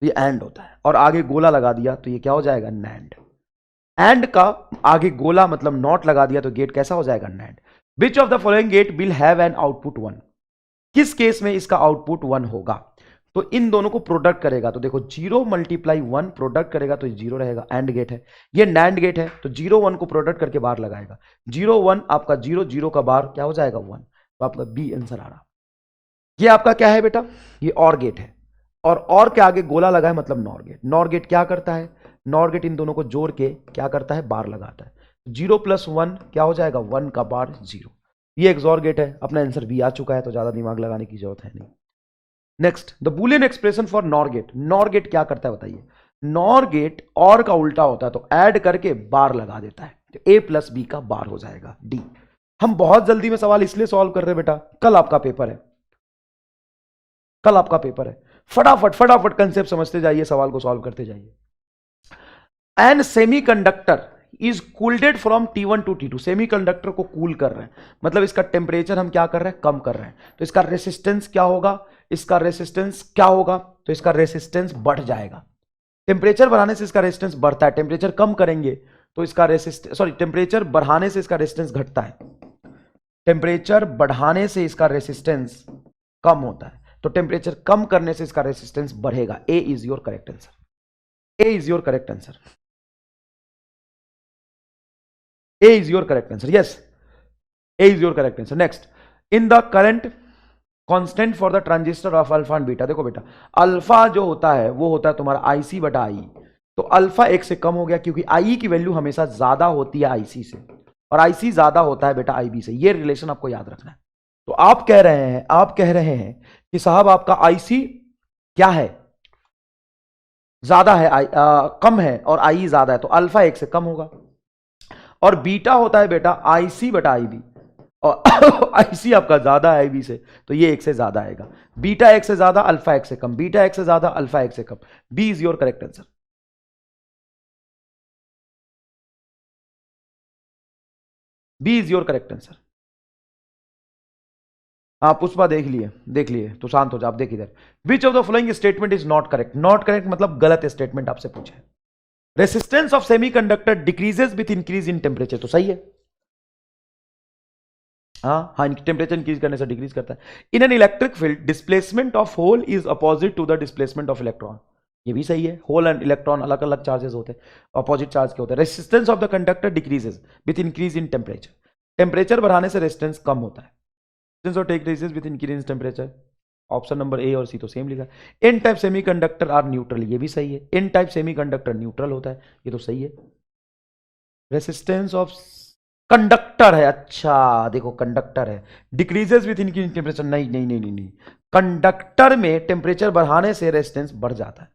ये एंड होता है, और आगे गोला लगा दिया तो ये क्या हो जाएगा? नैंड। एंड का आगे गोला मतलब नॉट लगा दिया तो गेट कैसा हो जाएगा? NAND. Which of the following gate will have an output 1? किस केस में इसका आउटपुट 1 होगा? तो इन दोनों को प्रोडक्ट करेगा तो देखो 0 मल्टीप्लाई 1 प्रोडक्ट करेगा तो 0 रहेगा, एंड गेट है। ये नैंड गेट है तो 0 1 को प्रोडक्ट करके बाहर लगाएगा, 0 1 आपका 0 0 का बाहर क्या हो जाएगा? 1। तो आपका बी आंसर आ रहा। ये आपका क्या है बेटा? ये और गेट है, और के आगे गोला लगा है मतलब नॉर गेट। नॉर गेट क्या करता है? नॉर गेट इन दोनों को जोड़ के क्या करता है? बार लगाता है। 0 प्लस 1 क्या हो जाएगा? 1 का बार 0। ये एक्सॉर गेट है। अपना आंसर बी आ चुका है तो ज्यादा दिमाग लगाने की जरूरत है नहीं। Next, the Boolean expression for NOR gate. NOR gate क्या करता है बताइए? नॉर गेट और का उल्टा होता है तो ऐड करके बार लगा देता है, तो ए प्लस बी का बार हो जाएगा डी। हम बहुत जल्दी में सवाल इसलिए सॉल्व कर रहे हैं बेटा, कल आपका पेपर है, कल आपका पेपर है। फटाफट फटाफट कंसेप्ट समझते जाइए, सवाल को सॉल्व करते जाइए। An semiconductor is cooled from T1 to T2। Semiconductor को कूल कर रहे हैं मतलब इसका टेम्परेचर हम क्या कर रहे हैं? कम कर रहे हैं। तो इसका रेसिस्टेंस क्या होगा? इसका रेसिस्टेंस क्या होगा? तो इसका रेसिस्टेंस बढ़ जाएगा। टेम्परेचर बढ़ाने से इसका रेसिस्टेंस बढ़ता है, टेम्परेचर कम करेंगे तो इसका रेसिस्टेंस, सॉरी टेम्परेचर बढ़ाने से इसका रेसिस्टेंस घटता है, टेम्परेचर बढ़ाने से इसका रेसिस्टेंस कम होता है, तो टेम्परेचर कम करने से इसका रेसिस्टेंस बढ़ेगा। A is your correct answer. A is your correct answer. A is your correct answer. Yes, A is your correct answer. Next, in the current constant for the transistor of alpha and beta। देखो बेटा, alpha जो होता है वो होता है तुम्हारा IC बटा I। तो अल्फा 1 से कम हो गया क्योंकि I की वैल्यू हमेशा ज्यादा होती है IC से, और IC ज्यादा होता है बेटा IB से। ये रिलेशन आपको याद रखना है। तो आप कह रहे हैं कि साहब आपका IC क्या है? ज्यादा है, कम है, और I ज्यादा है, तो अल्फा 1 से कम होगा। और बीटा होता है बेटा IC बटा IB, और IC आपका ज्यादा है IB से, तो ये 1 से ज्यादा आएगा। बीटा 1 से ज्यादा, अल्फा 1 से कम, बीटा 1 से ज्यादा, अल्फा 1 से कम। B is your correct answer. B is your correct answer. हाँ पुष्पा देख लिए तो शांत हो जाओ। आप देख इधर, विच of the following statement is not correct? Not correct मतलब गलत स्टेटमेंट आपसे पूछे। Resistance of semiconductor decreases with increase in temperature, तो सही है। हाँ, टेम्परेचर इंक्रीज करने से डिक्रीज करता है। In an electric field displacement of hole is opposite to the displacement of electron, ये भी सही है। होल एंड इलेक्ट्रॉन अलग अलग चार्जेस होते हैं, अपोजिट चार्ज के होते हैं। Resistance of the conductor decreases with increase in temperature, temperature बढ़ाने से रेसिस्टेंस कम होता है। रेसिस्टेंस और decreases with increase in temperature, option number A और सी तो सेम लिखा है। N type semiconductor are neutral, ये भी सही है। एन टाइप सेमीकंडक्टर न्यूट्रल होता है, ये तो सही है। रेसिस्टेंस ऑफ कंडक्टर है, अच्छा देखो कंडक्टर है, डिक्रीजेस विथ इंक्रीज टेम्परेचर, नहीं नहीं नहीं नहीं नहीं, कंडक्टर में टेम्परेचर बढ़ाने से रेजिस्टेंस बढ़ जाता है।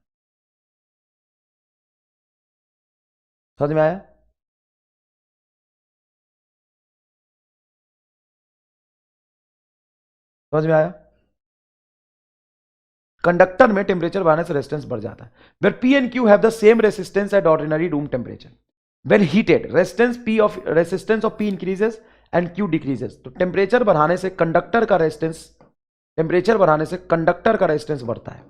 समझ में आया? समझ में आया? कंडक्टर में टेम्परेचर बढ़ाने से रेजिस्टेंस बढ़ जाता है। Where P and Q have the same resistance at ordinary room temperature, when heated resistance of P increases and Q decreases. तो टेम्परेचर बढ़ाने से कंडक्टर का रेजिस्टेंस, टेम्परेचर बढ़ाने से कंडक्टर का रेजिस्टेंस बढ़ता है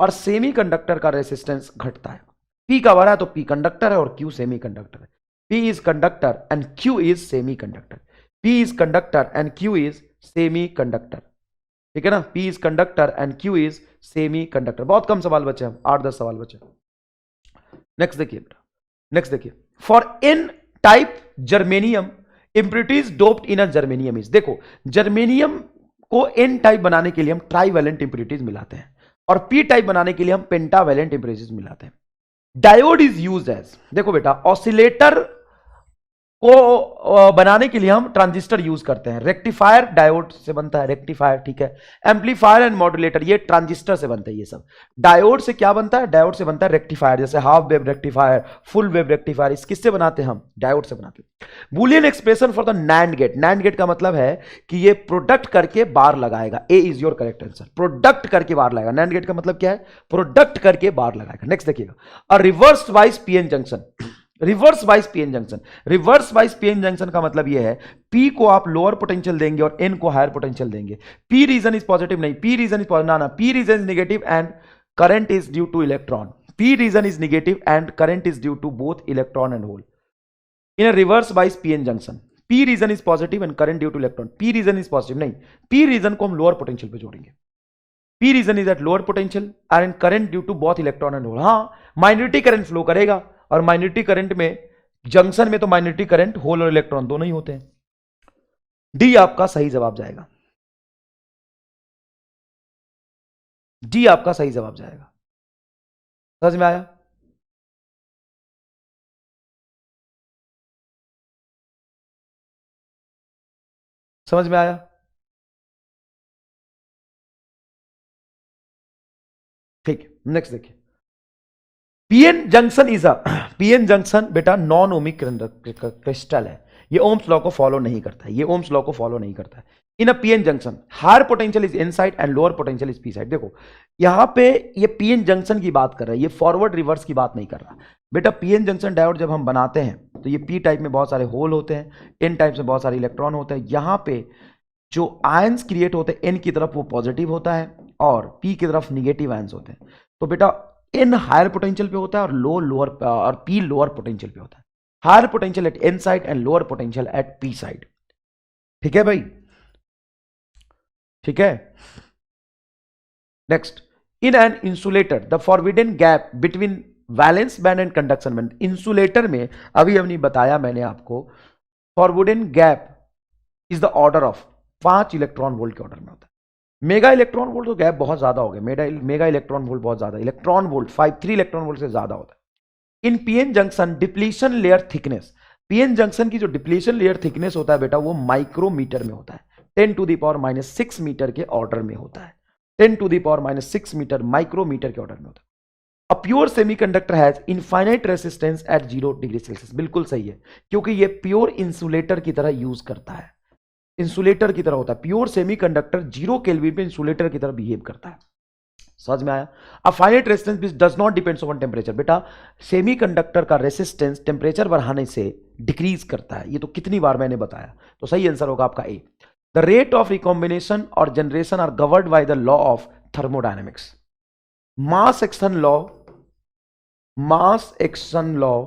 और सेमी कंडक्टर का रेजिस्टेंस घटता है। पी का बढ़ा तो पी कंडक्टर है और क्यू सेमी कंडक्टर है। P is conductor and Q is semi conductor. P is conductor and Q is semi conductor. ठीक है ना, P is conductor and Q is semi conductor. बहुत कम सवाल बचे हैं, 8-10 सवाल बचे। नेक्स्ट देखिए बेटा, नेक्स्ट देखिए, for N type germanium impurities doped in a germanium is, देखो जर्मेनियम को N टाइप बनाने के लिए हम ट्राईवैलेंट इम्प्योरिटीज मिलाते हैं और P टाइप बनाने के लिए हम पेंटावैलेंट इम्प्योरिटीज मिलाते हैं। डायोड इज यूज्ड एज, देखो बेटा ऑसिलेटर को बनाने के लिए हम ट्रांजिस्टर यूज करते हैं। रेक्टिफायर डायोड से बनता है, रेक्टिफायर, ठीक है। एम्पलीफायर एंड मॉड्यूलेटर ये ट्रांजिस्टर से बनते हैं ये सब। डायोड से क्या बनता है, डायोड से बनता है रेक्टिफायर, जैसे half wave rectifier, full wave rectifier, इस किससे बनाते हैं हम, डायोड से बनाते हैं। Boolean expression for the NAND gate, NAND gate का मतलब है कि ये प्रोडक्ट करके बार लगाएगा, A is your correct answer, product करके बार लगाएगा। नैंड गेट का मतलब क्या है, प्रोडक्ट करके बार लगाएगा। नेक्स्ट देखिएगा, अ reverse bias PN junction, reverse bias PN junction, reverse bias PN junction का मतलब यह है P को आप लोअर पोटेंशियल देंगे और N को हायर पोटेंशियल देंगे। P रीजन इज पॉजिटिव नहीं, P रीजन इज ना, P region is negative and current is due to electron, P region is negative and current is due to both electron and hole in a reverse bias PN junction. P region is positive and current due to electron, P region is positive नहीं, P region को हम lower potential पे जोड़ेंगे। P region is eight lower potential and current due to both electron and hole. हाँ, minority current flow करेगा और minority current में, junction में तो माइनॉरिटी करंट होल और इलेक्ट्रॉन दोनों ही होते हैं। डी आपका सही जवाब जाएगा, डी आपका सही जवाब जाएगा। समझ में आया? समझ में आया? ठीक है, नेक्स्ट देखिए, PN junction is a, PN junction बेटा नॉन ओमिक क्रिस्टल है, ये ओम्स लॉ को फॉलो नहीं करता है, ये ओम्स लॉ को फॉलो नहीं करता है। In a PN junction higher potential is inside and lower potential is P side. देखो यहां पे ये पीएन जंक्शन की बात कर रहा है, ये फॉरवर्ड रिवर्स की बात नहीं कर रहा बेटा। पीएन जंक्शन डायोड जब हम बनाते हैं तो ये पी टाइप में बहुत सारे होल होते हैं, एन टाइप में बहुत सारे इलेक्ट्रॉन होते हैं। यहां पे जो आयंस क्रिएट होते हैं एन की तरफ वो पॉजिटिव होता है और पी की तरफ निगेटिव आयंस होते हैं। तो बेटा एन हायर पोटेंशियल पे होता है और लोअर और पी लोअर पोटेंशियल पे होता है। Higher potential at N side and lower potential at P side. ठीक है भाई, ठीक है। Next, in an insulator the forbidden gap between valence band and conduction band. Insulator में अभी हमने बताया मैंने आपको, forbidden gap is the order of 5 electron volt के ऑर्डर में होता है। मेगा इलेक्ट्रॉन वोल्ट तो गैप बहुत ज्यादा हो गया, मेगा इलेक्ट्रॉन वोल्ट बहुत ज्यादा, इलेक्ट्रॉन वोल्ट 3 इलेक्ट्रॉन वोल्ट से ज्यादा होता है। In PN junction depletion layer thickness, PN junction की जो डिप्लीशन लेयर थिकनेस होता है बेटा वो माइक्रोमीटर में होता है, 10⁻⁻⁶ मीटर के ऑर्डर में होता है, 10⁻⁻⁶ मीटर माइक्रोमीटर के ऑर्डर में होता है। A pure semiconductor has infinite resistance at 0 degree Celsius. बिल्कुल सही है, क्योंकि ये प्योर इंसुलेटर की तरह यूज करता है, इंसुलेटर की तरह होता है। प्योर सेमीकंडक्टर 0 केल्विन पे इंसुलेटर की तरह बिहेव करता है। समझ में आया? A finite resistance does not depends on temperature. बेटा सेमीकंडक्टर का रेसिस्टेंस टेम्परेचर बढ़ाने से डिक्रीज करता है, ये तो कितनी बार मैंने बताया। तो सही आंसर होगा आपका A. The rate of recombination और generation are governed by the law of thermodynamics. Mass action law, mass action law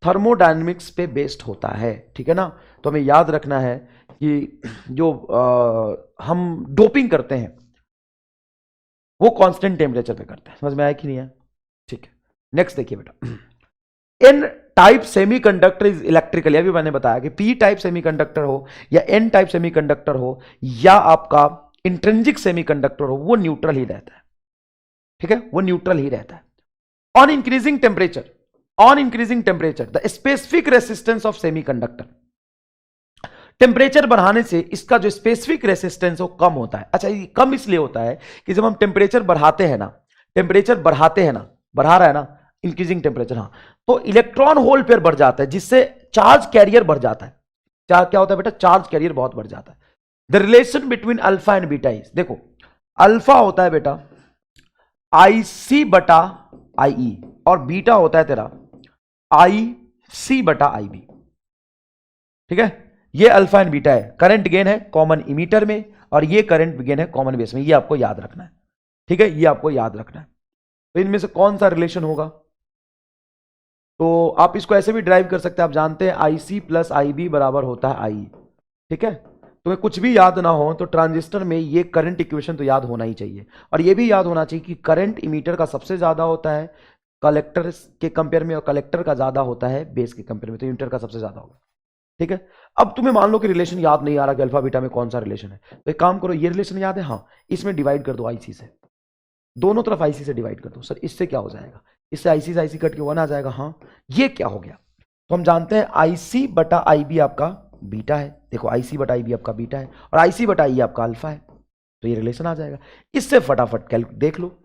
thermodynamics पे बेस्ड होता है, ठीक है ना। तो हमें याद रखना है कि जो हम डोपिंग करते हैं वो कांस्टेंट टेम्परेचर पे करते हैं। समझ में आया कि नहीं है? ठीक है, नेक्स्ट देखिए बेटा, n type semiconductor is electrically, अभी मैंने बताया कि पी टाइप सेमीकंडक्टर हो या एन टाइप सेमीकंडक्टर हो या आपका इंट्रिंसिक सेमीकंडक्टर हो, वो न्यूट्रल ही रहता है, ठीक है, वो न्यूट्रल ही रहता है। On increasing temperature, on increasing temperature the specific resistance of semiconductor, temperature बढ़ाने से इसका जो स्पेसिफिक रेसिस्टेंस है वो कम होता है। अच्छा, ये कम इसलिए होता है कि जब हम टेम्परेचर बढ़ाते हैं ना, टेम्परेचर बढ़ाते हैं ना, बढ़ा रहा है ना, इंक्रीजिंग टेम्परेचर, हाँ, तो इलेक्ट्रॉन होल पेयर बढ़ जाता है, जिससे चार्ज कैरियर बढ़ जाता है। क्या होता है बेटा? चार्ज कैरियर बहुत बढ़ जाता है। The relation between alpha and beta is, देखो अल्फा होता है बेटा IC बटा IE और बीटा होता है तेरा IC बटा IB, ठीक है। ये अल्फा एंड बीटा है, करंट गेन है कॉमन इमीटर में और ये करंट गेन है कॉमन बेस में, ये आपको याद रखना है, ठीक है, ये आपको याद रखना है। तो इनमें से कौन सा रिलेशन होगा? तो आप इसको ऐसे भी ड्राइव कर सकते हैं, आप जानते हैं IC प्लस IB बराबर होता है IE, ठीक है। तुम्हें कुछ भी याद ना हो तो ट्रांजिस्टर में ये करंट इक्वेशन तो याद होना ही चाहिए, और ये भी याद होना चाहिए कि करंट इमीटर का सबसे ज्यादा होता है कलेक्टर के कंपेयर में, और कलेक्टर का ज्यादा होता है बेस के कंपेयर में, तो इमीटर का सबसे ज्यादा होगा। ठीक है, अब तुम्हें मान लो कि रिलेशन याद नहीं आ रहा कि अल्फा बीटा में कौन सा रिलेशन है, तो एक काम करो, ये रिलेशन याद है, हाँ, इसमें डिवाइड कर दो आईसी से, दोनों तरफ आईसी से डिवाइड कर दो। सर इससे क्या हो जाएगा, इससे आईसी से आईसी कट के 1 आ जाएगा। हाँ, ये क्या हो गया, तो हम जानते हैं आईसी बटा आईबी आपका बीटा है। देखो आईसी बटा आईबी आपका बीटा है और आईसी बटा आई आपका अल्फा है, तो ये रिलेशन आ जाएगा। इससे फटाफट कैलक देख लो,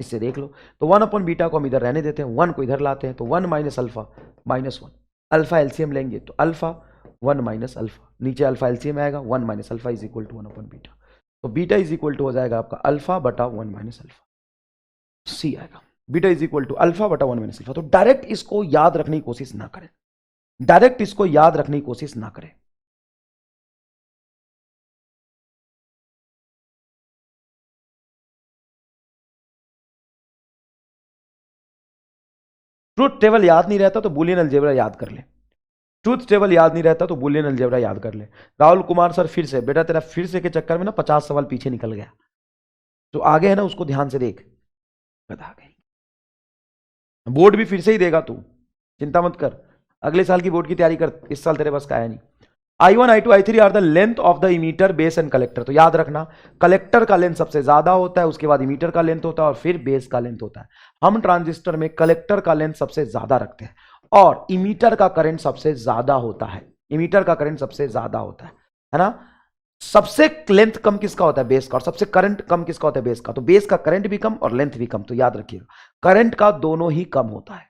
इससे देख लो, तो 1 अपॉन बीटा को हम इधर रहने देते हैं, 1 को इधर लाते हैं, तो 1 minus alpha minus 1, alpha LCM लेंगे तो अल्फा 1 माइनस अल्फा, नीचे अल्फा एलसीएम आएगा, 1 minus alpha is equal to 1 upon beta, तो बीटा इज इक्वल टू हो जाएगा आपका अल्फा बटा 1 माइनस अल्फा, सी आएगा। Beta is equal to alpha बटा 1 माइनस अल्फा। तो डायरेक्ट इसको याद रखने की कोशिश ना करें, डायरेक्ट इसको याद रखने की कोशिश ना करें। ट्रूथ टेबल याद नहीं रहता तो बूलियन अलजेब्रा याद कर ले, ट्रूथ टेबल याद नहीं रहता तो बूलियन अलजेब्रा याद कर ले। राहुल कुमार सर फिर से, बेटा तेरा फिर से के चक्कर में ना 50 सवाल पीछे निकल गया, जो आगे है ना उसको ध्यान से देख, बता गई। बोर्ड भी फिर से ही देगा तू, चिंता मत कर, अगले साल की बोर्ड की तैयारी कर, इस साल तेरे पास का है नहीं। I1, I2, I3 are the length of the emitter, base and collector. तो याद रखना, कलेक्टर का लेंथ सबसे ज्यादा होता है, उसके बाद इमीटर का लेंथ होता है और फिर बेस का लेंथ होता है। हम ट्रांजिस्टर में कलेक्टर का लेंथ सबसे ज्यादा रखते हैं और इमीटर का करंट सबसे ज्यादा होता है, इमीटर का करंट सबसे ज्यादा होता है ना। सबसे लेंथ कम किसका होता है, बेस का, और सबसे करंट कम किसका होता है, बेस का। तो बेस का करंट भी कम और लेंथ भी कम, तो याद रखिएगा करंट का दोनों ही कम होता है,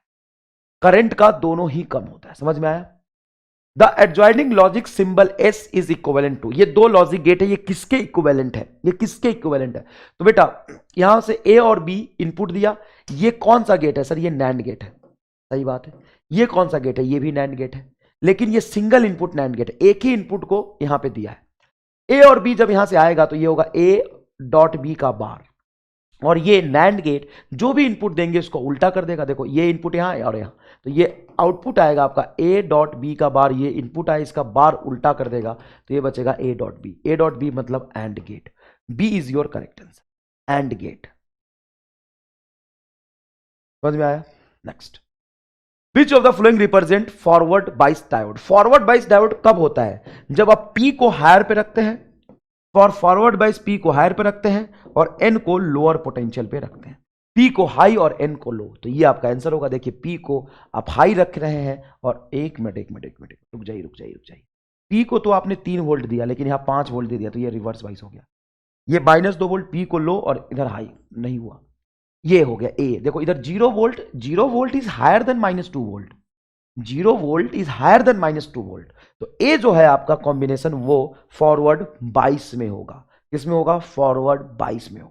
करंट का दोनों ही कम होता है। समझ में आया। The adjoining logic symbol S is equivalent to, ये दो लॉजिक गेट है, ये किसके इक्विवेलेंट है, ये किसके इक्विवेलेंट है। तो बेटा यहां से ए और बी इनपुट दिया, ये कौन सा गेट है सर, ये नैंड गेट है, सही बात है। ये कौन सा गेट है, ये भी नैंड गेट है, लेकिन ये सिंगल इनपुट नैंड गेट है, एक ही इनपुट को यहां पे दिया है। ए और बी जब यहां से आएगा तो ये होगा ए डॉट बी का बार, और ये नैंड गेट जो भी इनपुट देंगे उसको उल्टा कर देगा। देखो ये इनपुट यहां है और यहां, तो ये आउटपुट आएगा आपका ए डॉट बी का बार, ये इनपुट आए इसका बार उल्टा कर देगा, तो ये बचेगा A dot B. A dot B मतलब AND gate, B is your correct answer, AND gate. समझ में आया। Next, which of the following represent forward bias diode. Forward bias diode कब होता है, जब आप पी को हायर पे रखते हैं, फॉरवर्ड बाइस पी को हायर पे रखते हैं और एन को लोअर पोटेंशियल पे रखते हैं, पी को हाई और एन को लो। तो ये आपका आंसर होगा। देखिए पी को आप हाई रख रहे हैं और एक मिनट रुक जाइए, पी को तो आपने 3 वोल्ट दिया लेकिन यहां 5 वोल्ट दे दिया, तो ये रिवर्स वाइस हो गया। ये -2 वोल्ट पी को लो और इधर हाई नहीं हुआ, ये हो गया ए। देखो इधर 0 volt is higher than -2 volt, 0 volt is higher than -2 volt. तो ए जो है आपका कॉम्बिनेशन वो फॉरवर्ड 22 में होगा, किसमें होगा, फॉरवर्ड 22 में होगा।